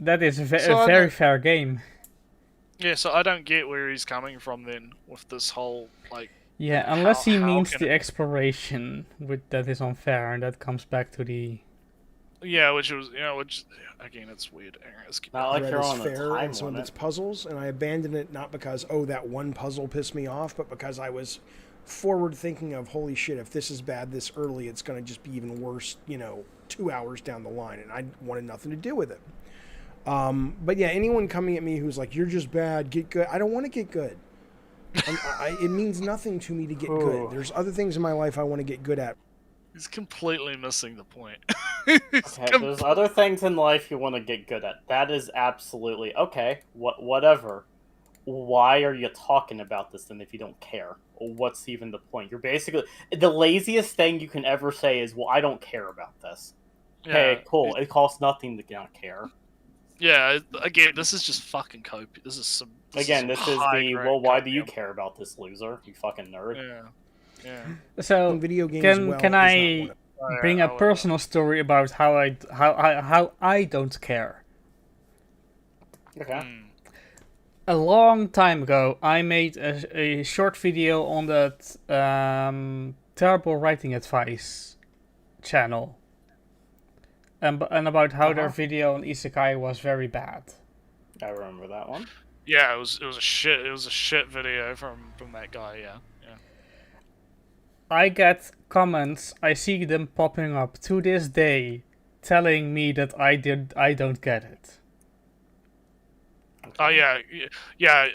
That is So a I very don't- fair game. Yeah, so I don't get where he's coming from then with this whole like. Yeah, unless he how means can the it- exploration, that is unfair, and that comes back to the. Yeah, which again, it's weird. Let's keep Not going. like Dread you're is on a fair time in some of limit. its puzzles, and I abandoned it not because, oh, that one puzzle pissed me off, but because I was forward thinking of, holy shit, if this is bad this early, it's going to just be even worse, 2 hours down the line, and I wanted nothing to do with it. But yeah, anyone coming at me who's like, you're just bad, get good, I don't want to get good. It means nothing to me to get Ooh. good. There's other things in my life I want to get good at. He's completely missing the point. Okay, there's other things in life you want to get good at. That is absolutely okay. Whatever. Why are you talking about this then if you don't care? What's even the point? You're basically the laziest thing you can ever say is, "Well, I don't care about this." Okay, cool. It costs nothing to not care. Yeah, again, this is just fucking copy. This is some. This is the high-grade well. Why do you copium. care about this, loser? You fucking nerd. Yeah. So Video games can well can is not I one of bring a personal story about how I don't care? Okay. A long time ago, I made a short video on that terrible writing advice channel, and about how their video on Isekai was very bad. I remember that one. Yeah, it was a shit video from that guy. Yeah. I get comments, I see them popping up to this day, telling me that I don't get it. Oh yeah.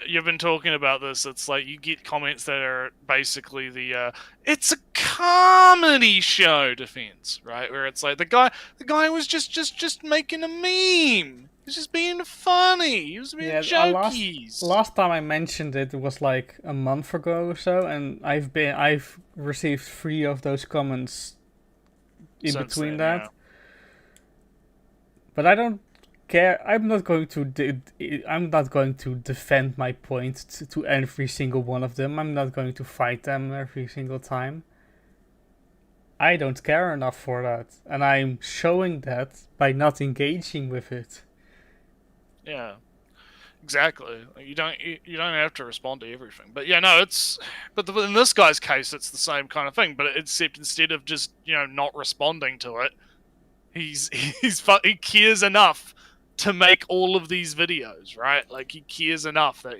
You've been talking about this. It's like you get comments that are basically the it's a comedy show defense, right? Where it's like the guy was just making a meme. He was just being funny. He was being jokies. Last time I mentioned it was like a month ago or so, and I've received 3 of those comments in Since between then, that. yeah. But I don't care. I'm not going to defend my point to every single one of them. I'm not going to fight them every single time. I don't care enough for that, and I'm showing that by not engaging with it. Yeah, exactly. Like, you don't have to respond to everything. But yeah, no, but in this guy's case, it's the same kind of thing. But except instead of just not responding to it, he cares enough to make all of these videos, right? Like he cares enough that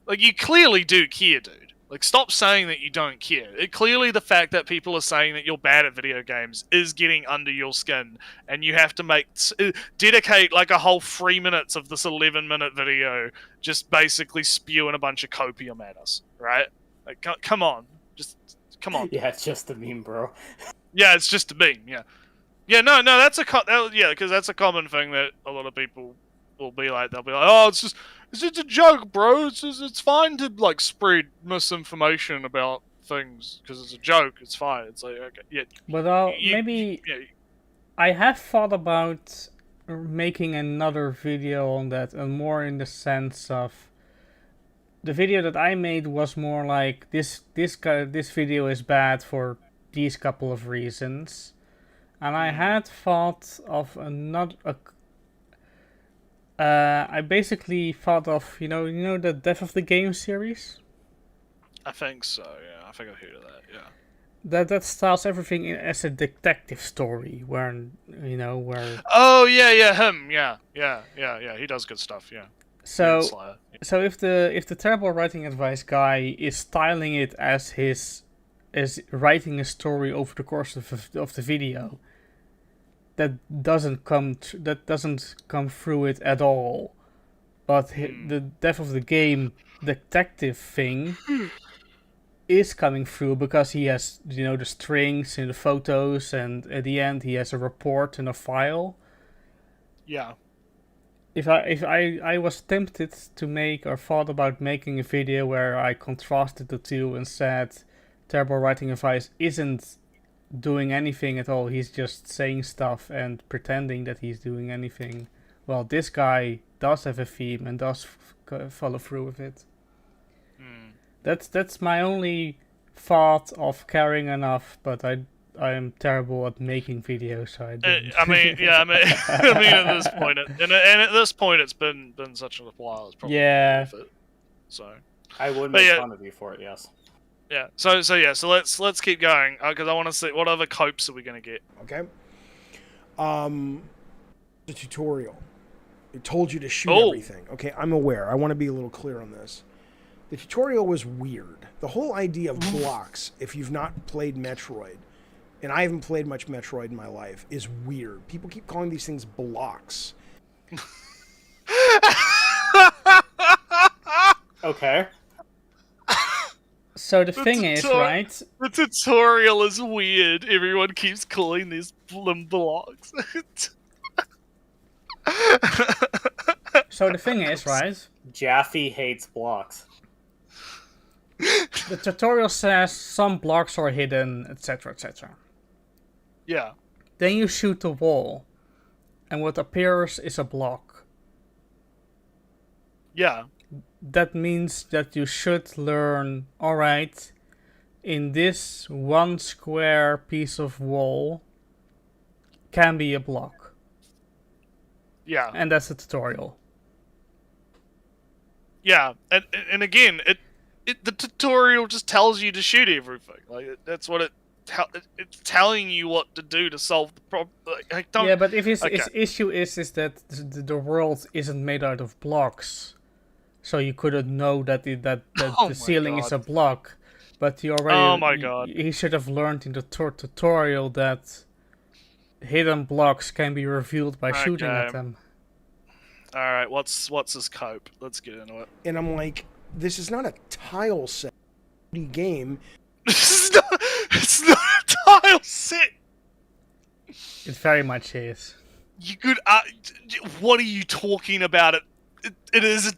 like you clearly do care, dude. Like, stop saying that you don't care. Clearly, the fact that people are saying that you're bad at video games is getting under your skin, and you have to dedicate like a whole 3 minutes of this 11-minute video just basically spewing a bunch of copium at us, right? Like, come on, just come on. Yeah, it's just a meme, bro. Yeah, it's just a meme. Yeah. No, that's because that's a common thing that a lot of people will be like. They'll be like, oh, it's just a joke, bro. It's fine to like spread misinformation about things because it's a joke. It's fine. It's like, okay, yeah. But maybe Yeah, I have thought about making another video on that, and more in the sense of the video that I made was more like this video is bad for these couple of reasons, and I had thought of I basically thought of the Death of the Game series. I think so. Yeah, I think I've heard of that. Yeah. That styles everything as a detective story, where. Oh yeah, him. Yeah. He does good stuff. Yeah. So Manslayer. so if the terrible writing advice guy is styling it as writing a story over the course of the video, that doesn't come through it at all. But the Death of the Game detective thing is coming through because he has the strings and the photos, and at the end he has a report and a file. Yeah. If I was tempted to make or thought about making a video where I contrasted the two and said terrible writing advice isn't doing anything at all, he's just saying stuff and pretending that he's doing anything. Well, this guy does have a theme and does follow through with it. That's my only thought of caring enough, but I'm terrible at making videos, so I didn't. I mean, yeah, I mean, at this point, and at this point, it's been such a while. It's probably worth it. So I would But make yeah. fun of you for it. Yes. yeah, so let's keep going because I want to see what other copes are we gonna get. Okay. The tutorial. It told you to shoot Oh. everything. Okay, I'm aware. I want to be a little clear on this. The tutorial was weird. The whole idea of blocks, if you've not played Metroid, and I haven't played much Metroid in my life, is weird. People keep calling these things blocks. Okay. So the thing is, right? The tutorial is weird. Everyone keeps calling these blocks. So the thing is, right? Jaffe hates blocks. The tutorial says some blocks are hidden, etc., etc. Yeah. Then you shoot the wall, and what appears is a block. Yeah. That means that you should learn, alright, in this one square piece of wall can be a block. Yeah. And that's the tutorial. Yeah. And again, the tutorial just tells you to shoot everything. Like that's what it's telling you what to do to solve the problem. Like, Yeah, but if his issue is that the world isn't made out of blocks, so you couldn't know that the ceiling is a block. But he already. Oh my god! He should have learned in the tutorial that hidden blocks can be revealed by shooting at them. All right, what's his cope? Let's get into it. And I'm like, this is not a tile set game. It's not a tile set. It very much is. You could. What are you talking about? It is.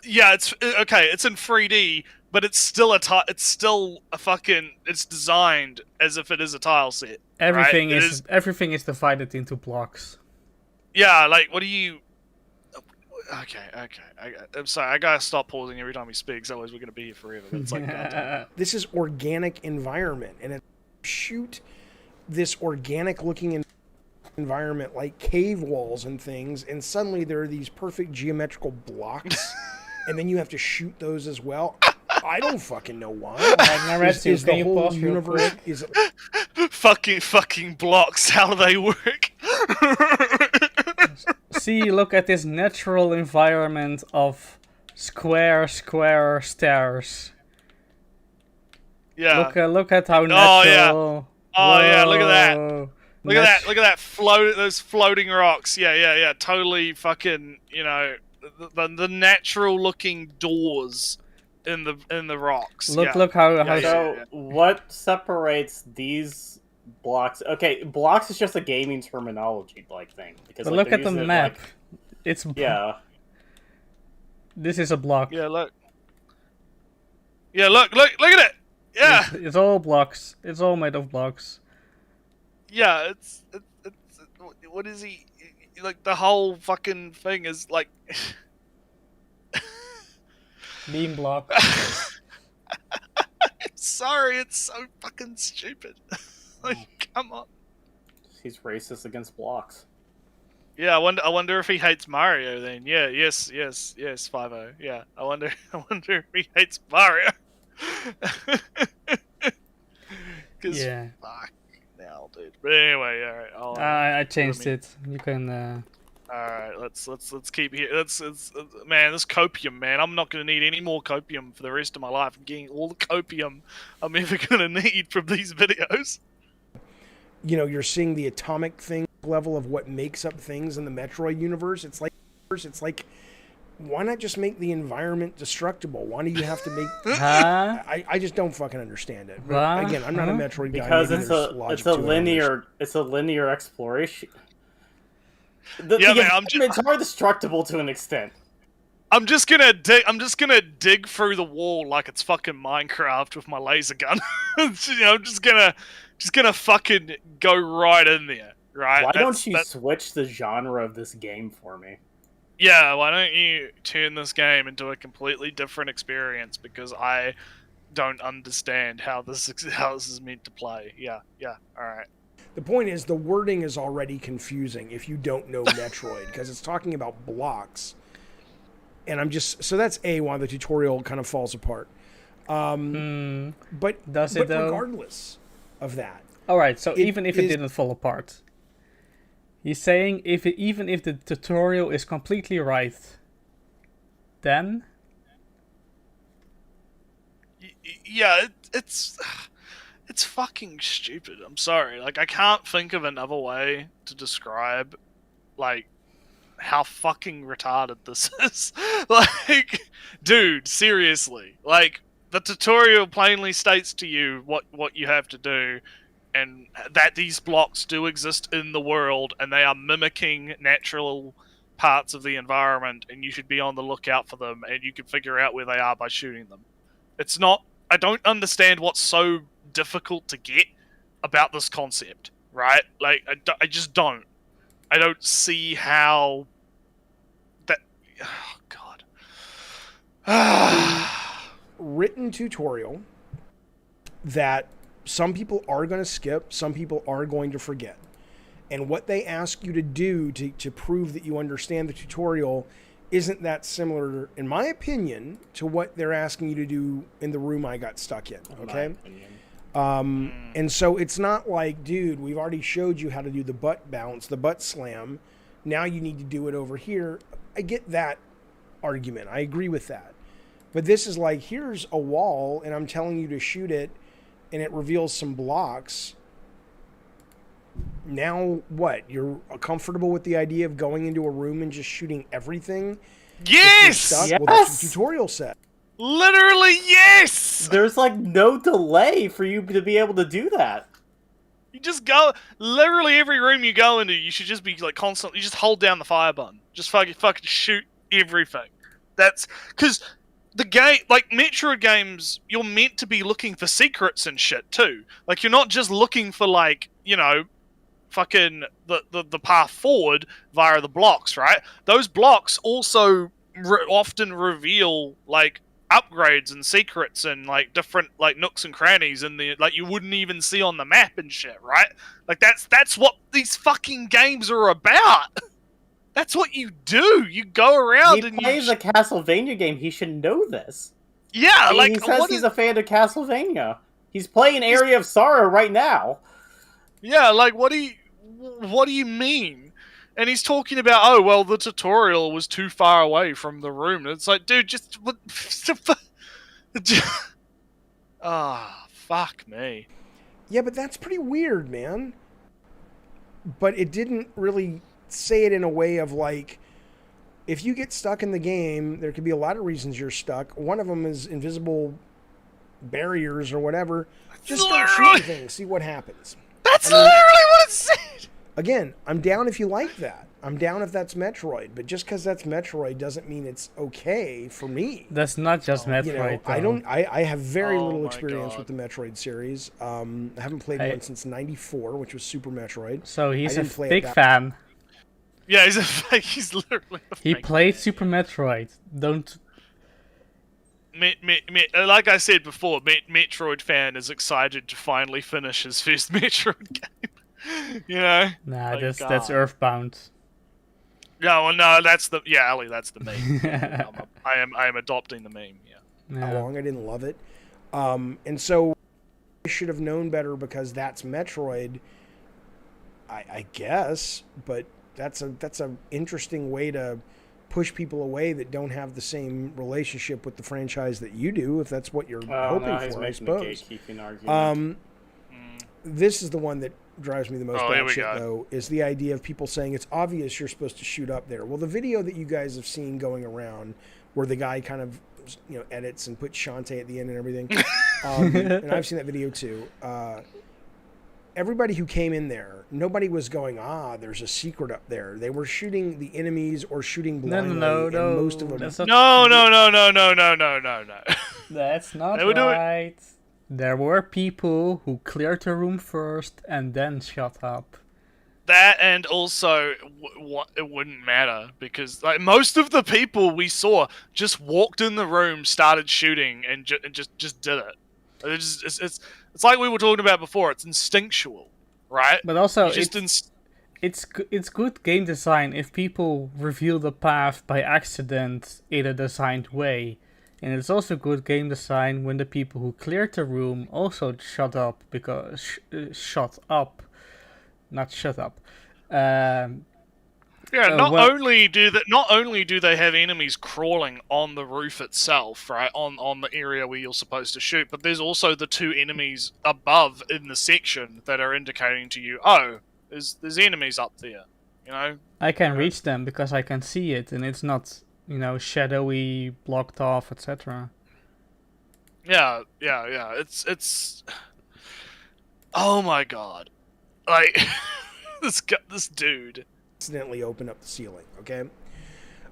Yeah, it's okay. It's in 3D, but it's still it's still a fucking. It's designed as if it is a tile set. Everything right? everything is divided into blocks. Yeah, like what do you? Okay. I'm sorry. I gotta stop pausing every time he speaks. Otherwise, we're gonna be here forever. But it's like, goddamn. This is organic environment, and it shoot this organic looking environment like cave walls and things, and suddenly there are these perfect geometrical blocks, and then you have to shoot those as well. I don't fucking know why. Is the whole universe fucking blocks? How do they work? See, look at this natural environment of square stairs. Yeah. Look at how natural. Oh yeah, look at that. Whoa. Look at that. Those floating rocks. Yeah. Totally fucking. You know, the natural looking doors in the rocks. Look how. So what separates these blocks? Okay, blocks is just a gaming terminology like thing because But look at the map. It's yeah. This is a block. Yeah, look. Yeah, look at it. Yeah. It's all blocks. It's all made of blocks. Yeah, it's what is he? Like the whole fucking thing is like. Beam block. Sorry, it's so fucking stupid. Like, come on. He's racist against blocks. Yeah, I wonder if he hates Mario then. Yeah, yes, 5-0. Yeah, I wonder if he hates Mario. Yeah. Fuck now, dude. But anyway, all right. I changed it. You can. All right, let's keep here. Man, this copium, man. I'm not gonna need any more copium for the rest of my life. I'm getting all the copium I'm ever gonna need from these videos. You know, you're seeing the atomic thing level of what makes up things in the Metroid universe. It's like, why not just make the environment destructible? Why do you have to make? I just don't fucking understand it. But again, I'm not a Metroid guy. Because it's a linear exploration. The environment's more destructible to an extent. I'm just gonna dig through the wall like it's fucking Minecraft with my laser gun. I'm just gonna fucking go right in there, right? Why don't you switch the genre of this game for me? Yeah, why don't you turn this game into a completely different experience? Because I don't understand how this is meant to play. Yeah, all right. The point is, the wording is already confusing if you don't know Metroid, because it's talking about blocks. And I'm just... So that's why the tutorial kind of falls apart. But Does it, though? Regardless of that... Alright, so even if it didn't fall apart, he's saying even if the tutorial is completely right, then... Yeah, it's fucking stupid. I'm sorry. Like, I can't think of another way to describe, like, how fucking retarded this is. Like, dude, seriously. Like, the tutorial plainly states to you what you have to do, and that these blocks do exist in the world, and they are mimicking natural parts of the environment, and you should be on the lookout for them, and you can figure out where they are by shooting them. It's not... I don't understand what's so difficult to get about this concept, right? Like, I just don't. I don't see how that... Oh, God. Written tutorial that some people are going to skip, some people are going to forget. And what they ask you to do to prove that you understand the tutorial isn't that similar, in my opinion, to what they're asking you to do in the room I got stuck in, okay? And so it's not like, dude, we've already showed you how to do the butt bounce, the butt slam. Now you need to do it over here. I get that argument. I agree with that. But this is like, here's a wall, and I'm telling you to shoot it, and it reveals some blocks. Now what? You're comfortable with the idea of going into a room and just shooting everything? Yes! Yes! Well, that's what the tutorial said. Literally, yes! There's like no delay for you to be able to do that. You just go... Literally every room you go into, you should just be like constantly... You just hold down the fire button. Just fucking shoot everything. That's... Because... The game, like Metroid games, you're meant to be looking for secrets and shit too. Like, you're not just looking for, like, you know, fucking the path forward via the blocks, right? Those blocks also often reveal, like, upgrades and secrets and, like, different, like, nooks and crannies in the, like, you wouldn't even see on the map and shit, right? Like, that's what these fucking games are about. That's what you do. You go around and plays a Castlevania game. He should know this. Yeah, like he says he's a fan of Castlevania. He's playing Area of Sorrow right now. Yeah, like what do you mean? And he's talking about, oh well, the tutorial was too far away from the room. And it's like, dude, just fuck me. Yeah, but that's pretty weird, man. But it didn't really say it in a way of like, if you get stuck in the game, there could be a lot of reasons you're stuck. One of them is invisible barriers or whatever. Just start shooting things, see what happens. That's literally what it said. Again, I'm down if you like that. I'm down if that's Metroid, but just because that's Metroid doesn't mean it's okay for me. That's not just Metroid. You know, I have very little my experience God. with the Metroid series. I haven't played one since '94, which was Super Metroid. So he's I a didn't play it big that- fan. Yeah, he's literally a He fake played fan. Super Metroid. Don't... Like I said before, Metroid fan is excited to finally finish his first Metroid game. You know? Nah, Like, that's Earthbound. No, well, no, that's the Ali, that's the meme. I am adopting the meme. Yeah. How long I didn't love it. And so I should have known better because that's Metroid, I guess, but that's a interesting way to push people away that don't have the same relationship with the franchise that you do, if that's what you're hoping for, I suppose. This is the one that drives me the most batshit, though, is the idea of people saying it's obvious you're supposed to shoot up there. Well, the video that you guys have seen going around where the guy kind of, you know, edits and puts Shantae at the end and everything, and I've seen that video too. Everybody who came in there, nobody was going, there's a secret up there. They were shooting the enemies or shooting blindly. No. And most of them... No. That's not They would do it. right. There were people who cleared the room first and then shut up. That, and also, it wouldn't matter because like most of the people we saw just walked in the room, started shooting, and just did it. It's like we were talking about before. It's instinctual, right? But also, You just it's good game design if people reveal the path by accident in a designed way. And it's also good game design when the people who cleared the room also shut up because shut up, not shut up. Yeah, Oh, not well- only do they have enemies crawling on the roof itself, right, on the area where you're supposed to shoot, but there's also the two enemies above in the section that are indicating to you, oh, there's enemies up there, you know. I can reach them because I can see it, and it's not, shadowy, blocked off, etc. Yeah. It's. Oh my god, like this dude. Accidentally open up the ceiling, okay?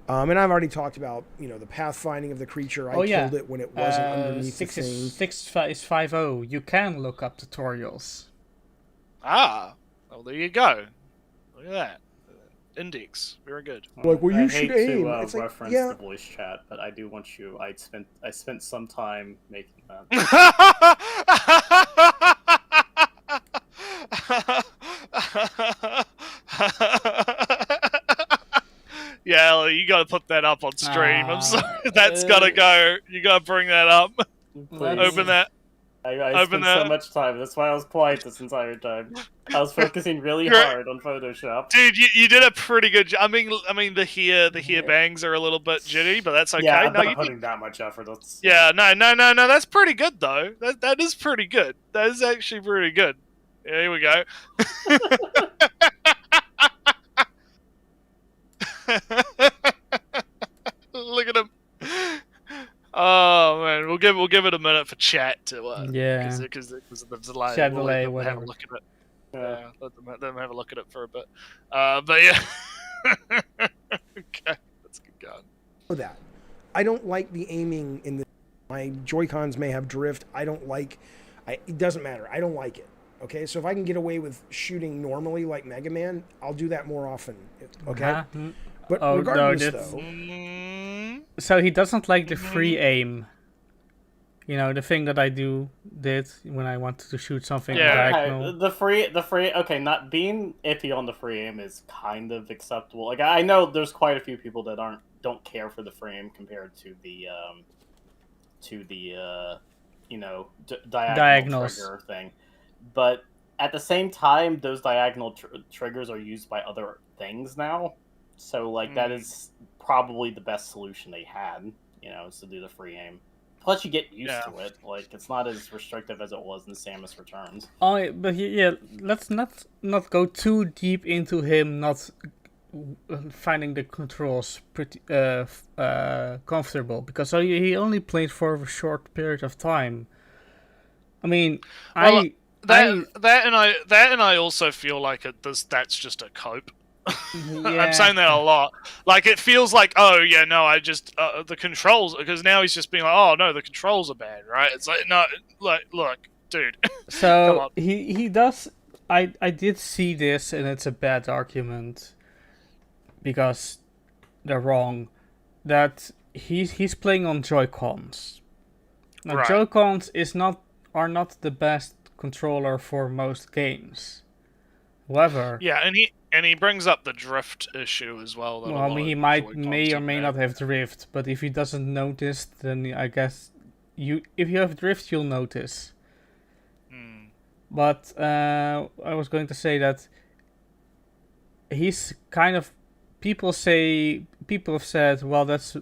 And I've already talked about, the pathfinding of the creature. I killed it when it wasn't underneath the thing. 650. You can look up tutorials. Ah, well, there you go. Look at that. Index, very good. Like, well, you I should hate aim. to It's like, reference yeah. the voice chat, but I do want you. I spent some time making that. Yeah, Ellie, you gotta put that up on stream. I'm sorry. That's gotta go. You gotta bring that up. Open that. I spent so much time. That's why I was quiet this entire time. I was focusing really Great. hard on Photoshop. Dude, you did a pretty good job. I mean, the here bangs are a little bit jitty, but that's okay. Yeah, I'm No, not you putting that much effort. That's... Yeah, no. That's pretty good though. That is pretty good. That is actually pretty good. Yeah, here we go. Look at him. Oh man, we'll give it a minute for chat to Yeah. because of the delay. Chat We'll delay, let them have whatever. a look at it. Yeah. Let them have a look at it for a bit. But yeah. Okay, let's get going. For that, I don't like the aiming in the. My Joy-Cons may have drift. I don't like. It doesn't matter. I don't like it. Okay, so if I can get away with shooting normally like Mega Man, I'll do that more often. Okay, Uh-huh. but Oh, no, regardless, that's- though, So he doesn't like the free aim. The thing that I did when I wanted to shoot something Yeah. diagonal. Okay, the free. Okay, not being iffy on the free aim is kind of acceptable. Like I know there's quite a few people that don't care for the free aim compared to the diagonal Diagonals. trigger thing. But at the same time, those diagonal triggers are used by other things now. So like that is probably the best solution they had. Is to do the free aim. Plus, you get used to it. Like it's not as restrictive as it was in Samus Returns. Oh, but let's not go too deep into him not finding the controls pretty comfortable because he only played for a short period of time. I mean, Well, that and I also feel like that's just a cope. I'm saying that a lot. Like it feels like, oh yeah, no, I just the controls, because now he's just being like, oh no, the controls are bad, right? It's like, no, like look, dude. So he does. I did see this, and it's a bad argument because they're wrong. That he's playing on Joy-Cons. Now Right. Joy-Cons are not the best controller for most games. However, Yeah, and he brings up the drift issue as well. That a well, lot he of may or Joy-Cons may have. not have drift, but if he doesn't notice, then I guess if you have drift, you'll notice. Hmm. But I was going to say that he's kind of people have said, well, that's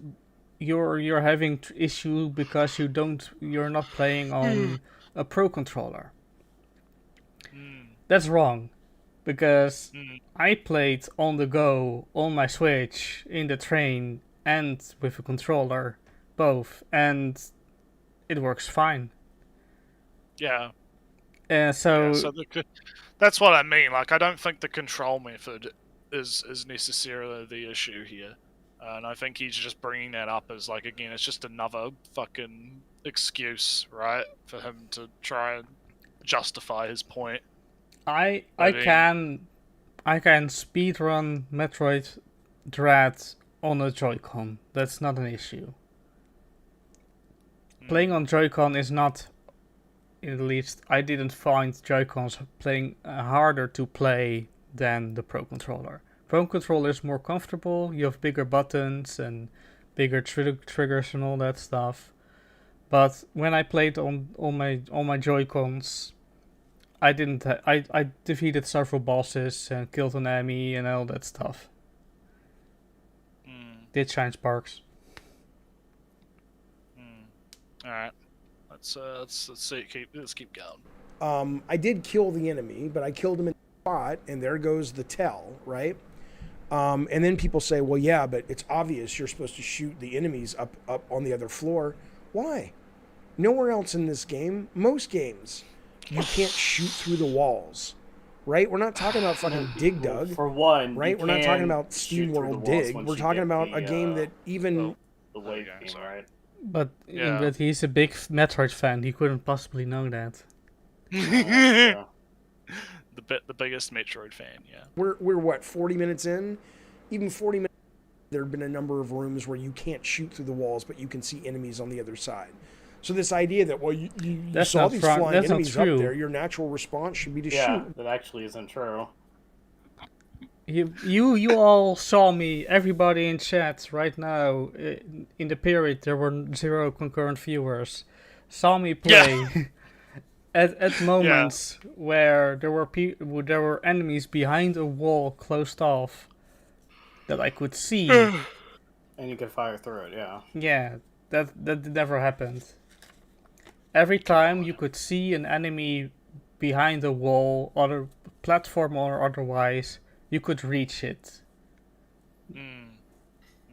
you're having issue because you're not playing on a pro controller. That's wrong, because I played on the go on my Switch, in the train, and with a controller, both, and it works fine. Yeah. So that's what I mean. Like, I don't think the control method is necessarily the issue here. And I think he's just bringing that up as, like, again, it's just another fucking excuse, right? For him to try and justify his point. I I mean- can speedrun Metroid Dread on a Joy-Con. That's not an issue. Playing on Joy-Con is not at least I didn't find Joy-Cons playing harder to play than the Pro Controller. Pro Controller is more comfortable. You have bigger buttons and bigger triggers and all that stuff. But when I played on my Joy-Cons, I didn't. I defeated several bosses and killed an enemy and all that stuff. Did shine sparks. All right, let's see. Let's keep going. I did kill the enemy, but I killed him in the spot, and there goes the tell, right? And then people say, well, yeah, but it's obvious you're supposed to shoot the enemies up on the other floor. Why? Nowhere else in this game, most games, you can't shoot through the walls, right? We're not talking about fucking Dig Dug. For one, right? We're not talking about Steam World Dig. We're talking about a game that even... the wave game, right? But he's a big Metroid fan. He couldn't possibly know that. Yeah. The biggest Metroid fan, yeah. We're what, 40 minutes in? Even 40 minutes, there have been a number of rooms where you can't shoot through the walls, but you can see enemies on the other side. So this idea that, well, you saw these flying enemies up there, your natural response should be to shoot. Yeah, that actually isn't true. You all saw me, everybody in chat right now, in the period there were 0 concurrent viewers, saw me play at moments where there were enemies behind a wall closed off that I could see. And you could fire through it, yeah. Yeah, that never happened. Every time you could see an enemy behind a wall, other platform or otherwise, you could reach it.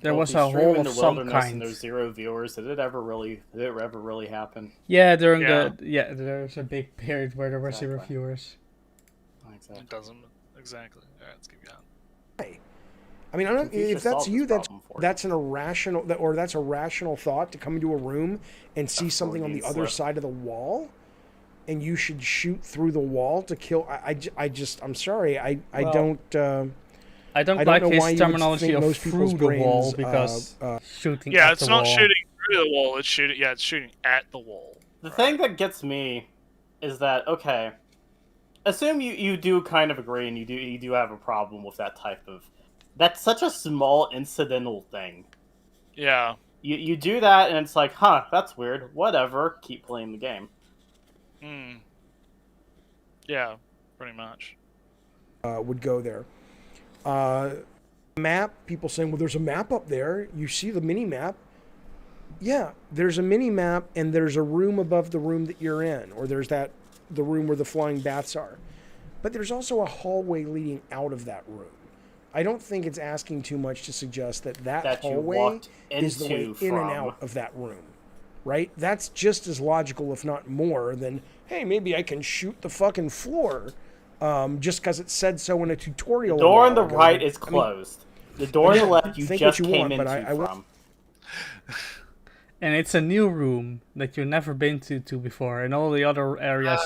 There was a hole of some kind. And there's 0 viewers. Did it ever really happen? Yeah, there's a big period where there were 0 viewers. Exactly. It doesn't exactly. All right, let's keep going. I mean, if that's you, that's an irrational, that's a rational thought to come into a room and see something on the other side of the wall, and you should shoot through the wall to kill. I'm sorry, I don't like know why his you would terminology think of most through people's the wall brains, because shooting. Yeah, at it's the not wall. shooting through the wall. It's shooting at the wall. The thing that gets me is that, okay, assume you do kind of agree and you do have a problem with that type of... That's such a small incidental thing. Yeah. You do that and it's like, huh, that's weird. Whatever. Keep playing the game. Yeah, pretty much. Would go there. Map, people saying, well, there's a map up there. You see the mini map. Yeah, there's a mini map and there's a room above the room that you're in, or there's the room where the flying baths are. But there's also a hallway leading out of that room. I don't think it's asking too much to suggest that hallway is the way in and out of that room, right? That's just as logical, if not more, than, hey, maybe I can shoot the fucking floor just because it said so in a tutorial. The door on the right is closed. The door on the left you just came into from. And it's a new room that you've never been to before. In all the other areas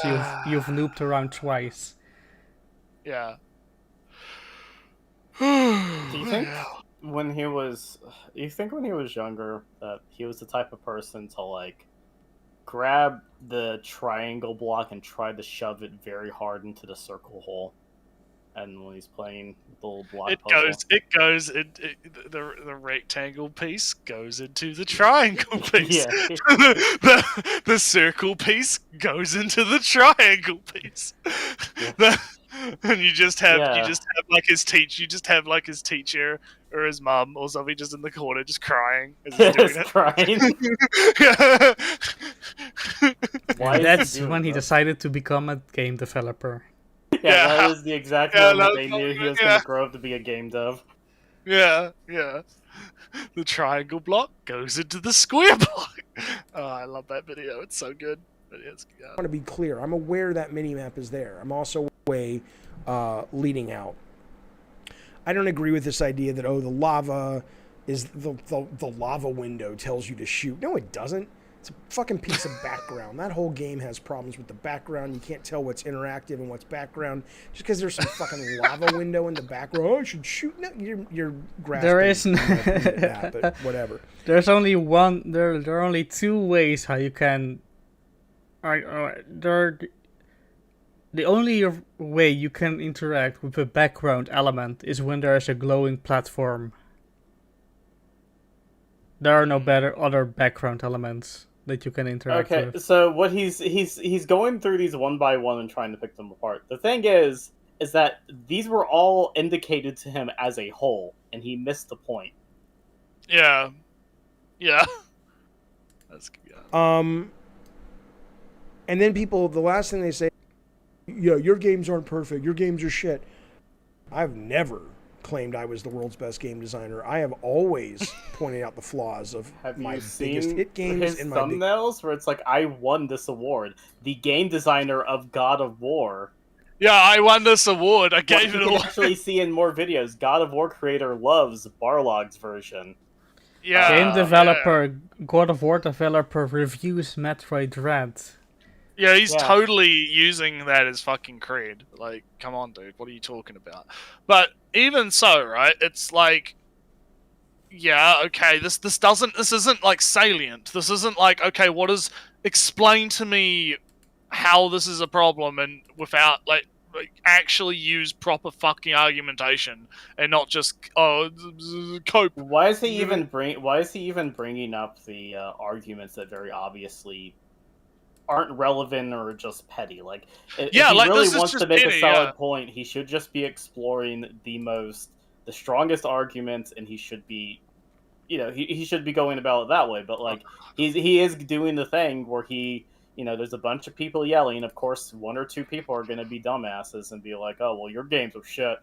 you've looped around twice. Yeah. Do you think when he was younger that he was the type of person to like grab the triangle block and try to shove it very hard into the circle hole? And when he's playing the little block puzzle, the rectangle piece goes into the triangle piece. Yeah. the circle piece goes into the triangle piece. Yeah. And you just have like his teacher or his mum or something just in the corner just crying as he's doing it. Crying. That's when he decided to become a game developer. Yeah, that was the exact moment they knew he was going to grow up to be a game dev. Yeah. The triangle block goes into the square block. Oh, I love that video. It's so good. I want to be clear. I'm aware that minimap is there. I'm also way leading out. I don't agree with this idea that, the lava is the lava window tells you to shoot. No, it doesn't. It's a fucking piece of background. That whole game has problems with the background. You can't tell what's interactive and what's background just because there's some fucking lava window in the background. Oh, I should shoot. No, you're grasping. There isn't. That, but whatever. There's only one. There are only 2 ways how you can The only way you can interact with a background element is when there is a glowing platform. There are no better other background elements that you can interact Okay, with. so what he's going through these one by one and trying to pick them apart. The thing is that these were all indicated to him as a whole, and he missed the point. Yeah. Yeah. That's good. And then people, the last thing they say, yeah, your games aren't perfect. Your games are shit. I've never claimed I was the world's best game designer. I have always pointed out the flaws of Have my you biggest seen hit games his and my thumbnails where it's like, I won this award, the game designer of God of War. Yeah, I won this award. I What gave you it can away. actually see in more videos, God of War creator loves Barlog's version. Yeah. Game developer, God of War developer reviews Metroid Dread. Yeah, he's Yeah. totally using that as fucking cred. Like, come on, dude, what are you talking about? But even so, right? It's like, yeah, okay, this isn't like salient. This isn't like, okay, explain to me how this is a problem, and without like actually use proper fucking argumentation and not just cope. Why is he even bringing up the arguments that very obviously aren't relevant or just petty? Like, if Yeah, he like, really this is wants to just make petty, a solid yeah. point, he should just be exploring the strongest arguments, and he should be, he should be going about it that way. But like, he is doing the thing where there's a bunch of people yelling. Of course, one or two people are going to be dumbasses and be like, "Oh, well, your games are shit."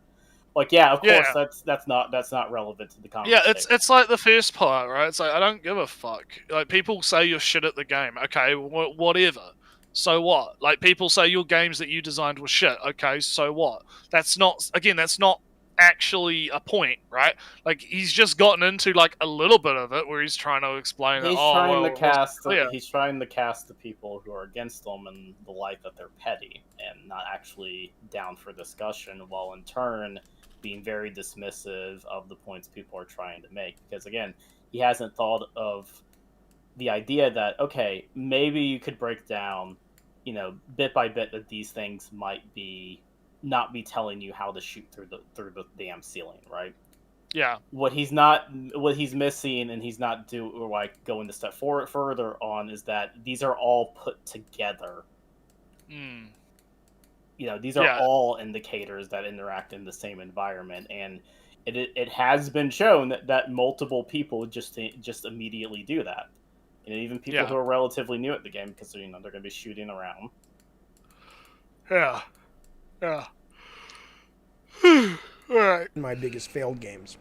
Like, yeah, of course, that's not relevant to the conversation. Yeah, it's like the first part, right? It's like, I don't give a fuck. Like, people say you're shit at the game. Okay, whatever. So what? Like, people say your games that you designed were shit. Okay, so what? That's not actually a point, right? Like, he's just gotten into like a little bit of it where he's trying to explain that. He's trying to cast the people who are against them in the light that they're petty and not actually down for discussion, while in turn being very dismissive of the points people are trying to make. Because again, he hasn't thought of the idea that, okay, maybe you could break down, bit by bit, that these things might not be telling you how to shoot through the damn ceiling, right? Yeah. What he's missing, and he's not going a step further on, is that these are all put together. These are all indicators that interact in the same environment, and it has been shown that multiple people just immediately do that. Even people who are relatively new at the game, because they're going to be shooting around. Yeah. Yeah. Alright. my biggest failed games.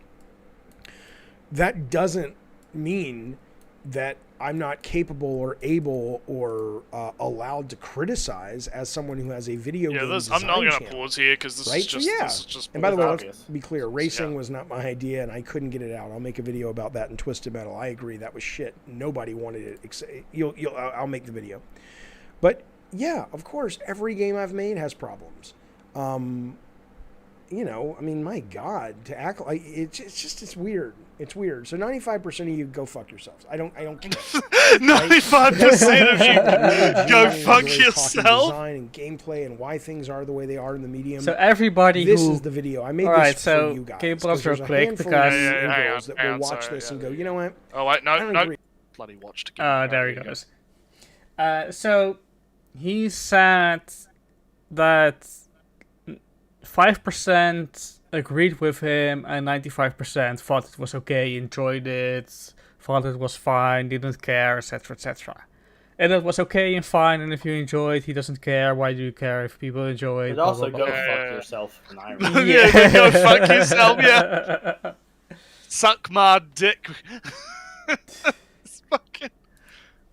That doesn't mean that I'm not capable or able or allowed to criticize as someone who has a video game design I'm not going to channel. pause here because this, Right? is just, So, yeah. this is just... And by the way, obvious. let's be clear. Racing was not my idea, and I couldn't get it out. I'll make a video about that in Twisted Metal. I agree. That was shit. Nobody wanted it. I'll make the video. But, yeah, of course, every game I've made has problems. My God, to act like... It's weird. It's weird. So 95% of you go fuck yourselves. I don't care. 95% of you go fuck yourself. Design and gameplay and why things are the way they are in the medium. So everybody This who... is the video. I made Alright, this so for you guys. can you pause real There's a quick, handful because- of you Yeah, hang girls on, that will hang on, watch sorry, this yeah, and go, yeah. you know what? Oh, wait, I don't no. agree. Bloody watched again. there he goes. So he said that 5% agreed with him and 95% thought it was okay, enjoyed it, thought it was fine, didn't care, etc., etc. And it was okay and fine, and if you enjoyed, he doesn't care. Why do you care if people enjoy it? But also, blah, blah, go blah. fuck yourself. In Ireland. Yeah, then go fuck yourself, yeah. Suck my dick. It's fucking...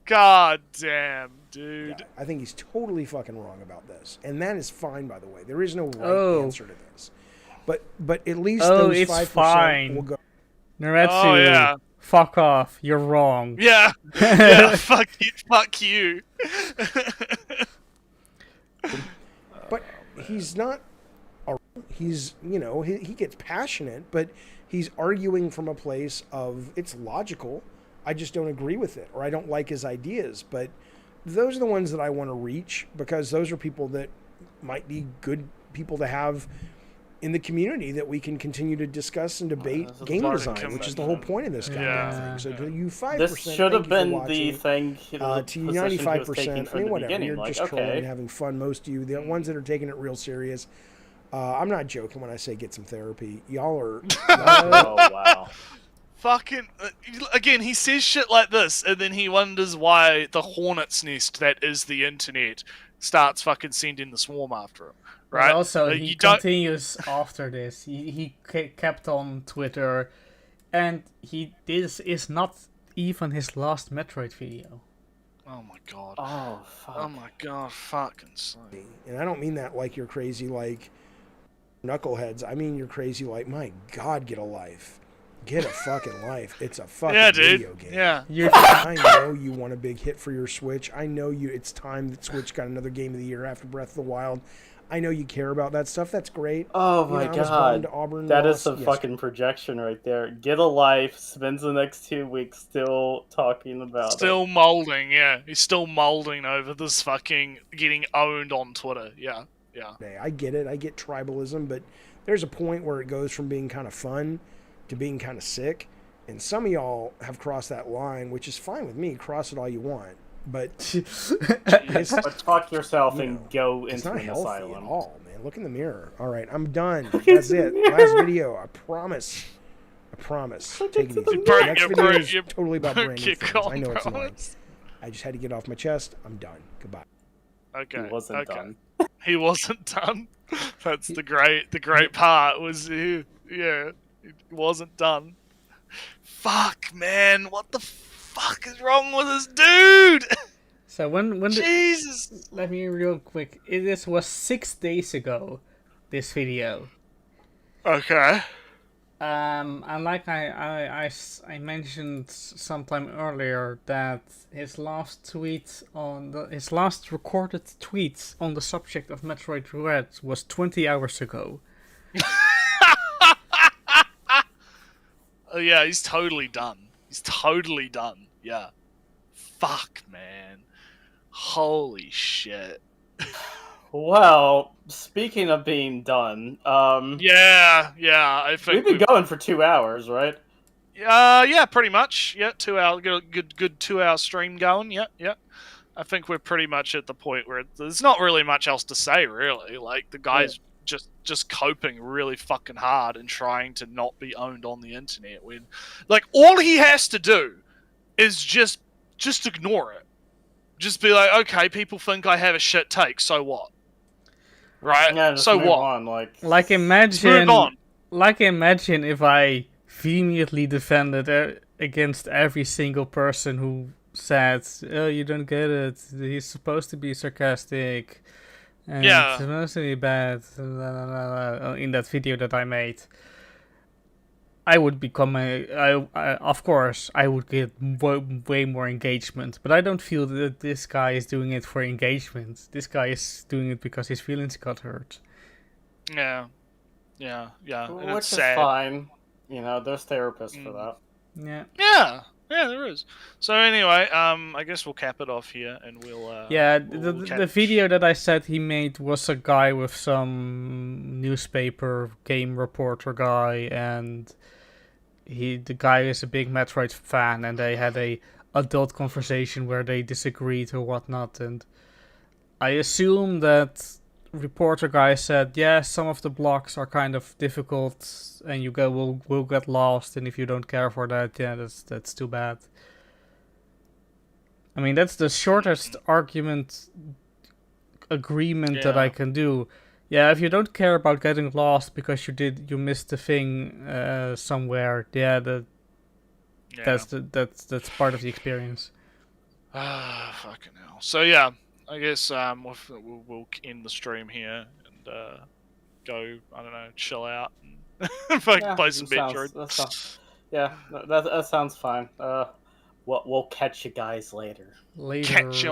God damn, dude. Yeah, I think he's totally fucking wrong about this. And that is fine, by the way. There is no right answer to this. But at least those it's 5% fine. will go. Naretsu, Oh, yeah. fuck off. You're wrong. Yeah. Yeah, fuck you. Fuck you. But he's not. He's, he gets passionate, but he's arguing from a place of it's logical. I just don't agree with it, or I don't like his ideas. But those are the ones that I want to reach, because those are people that might be good people to have in the community that we can continue to discuss and debate game design, which is the whole point of this goddamn thing. So to you 5%, this should have been the thing. To you 95%, I mean, whatever. You're like, just trolling and having fun. Most of you, the ones that are taking it real serious. I'm not joking when I say get some therapy. Y'all are. Oh wow. Fucking again, he says shit like this, and then he wonders why the hornet's nest that is the internet starts fucking sending the swarm after him. Right. But also, he continues after this. He kept on Twitter, and this is not even his last Metroid video. Oh my god. Oh fuck. Oh my god. Fucking sake. And I don't mean that like you're crazy like knuckleheads. I mean you're crazy like, my god, get a life. Get a fucking life. It's a fucking video game. Yeah. I know you want a big hit for your Switch. I know it's time that Switch got another game of the year after Breath of the Wild. I know you care about that stuff. That's great. Oh my god. That is some fucking projection right there. Get a life, spends the next 2 weeks still talking about Still molding, yeah. He's still molding over this fucking getting owned on Twitter. Yeah. Yeah. I get it. I get tribalism, but there's a point where it goes from being kind of fun to being kind of sick. And some of y'all have crossed that line, which is fine with me. Cross it all you want. But but talk yourself and go it's into not an healthy asylum. at all, man. Look in the mirror. All right, I'm done. That's it. Last video. I promise. I promise. Take it easy. Next video is totally about brand new things. I know it's annoying. I just had to get off my chest. I'm done. Goodbye. Okay. He wasn't done. He wasn't done. That's the great part was he wasn't done. Fuck, man. What the fuck is wrong with this dude? So when Jesus. Let me real quick. This was 6 days ago. This video. Okay. And like I mentioned sometime earlier that his last his last recorded tweet on the subject of Metroid Dread was 20 hours ago. Oh yeah, he's totally done. He's totally done. Yeah. Fuck, man. Holy shit. Well, speaking of being done, Yeah, I think we've been going for 2 hours, right? yeah, pretty much. Yeah, 2 hour, good 2 hour stream going. Yeah. I think we're pretty much at the point where there's not really much else to say, really. Like the guy's just coping really fucking hard and trying to not be owned on the internet. When, like, all he has to do is just ignore it. Just be like, okay, people think I have a shit take, so what? Right? Yeah, just so move what? on, Like imagine, move on. like imagine if I vehemently defended against every single person who said, "Oh, you don't get it. He's supposed to be sarcastic, and it's supposed to be bad." In that video that I made, I would become of course, I would get way more engagement, but I don't feel that this guy is doing it for engagement. This guy is doing it because his feelings got hurt. Yeah. Which it's is sad. fine. You know, there's therapists for that. Yeah. Yeah, there is. So anyway, I guess we'll cap it off here, and we'll. The video that I said he made was a guy with some newspaper game reporter guy, and the guy is a big Metroid fan, and they had a adult conversation where they disagreed or whatnot, and I assume that reporter guy said, yeah, some of the blocks are kind of difficult, and you will get lost, and if you don't care for that, yeah, that's too bad. I mean, that's the shortest agreement that I can do. Yeah, if you don't care about getting lost because you missed the thing somewhere, that's part of the experience. Fucking hell. So yeah, I guess we'll end the stream here and go, I don't know, chill out and play some Metroid. That sounds fine. We'll catch you guys later. Catch you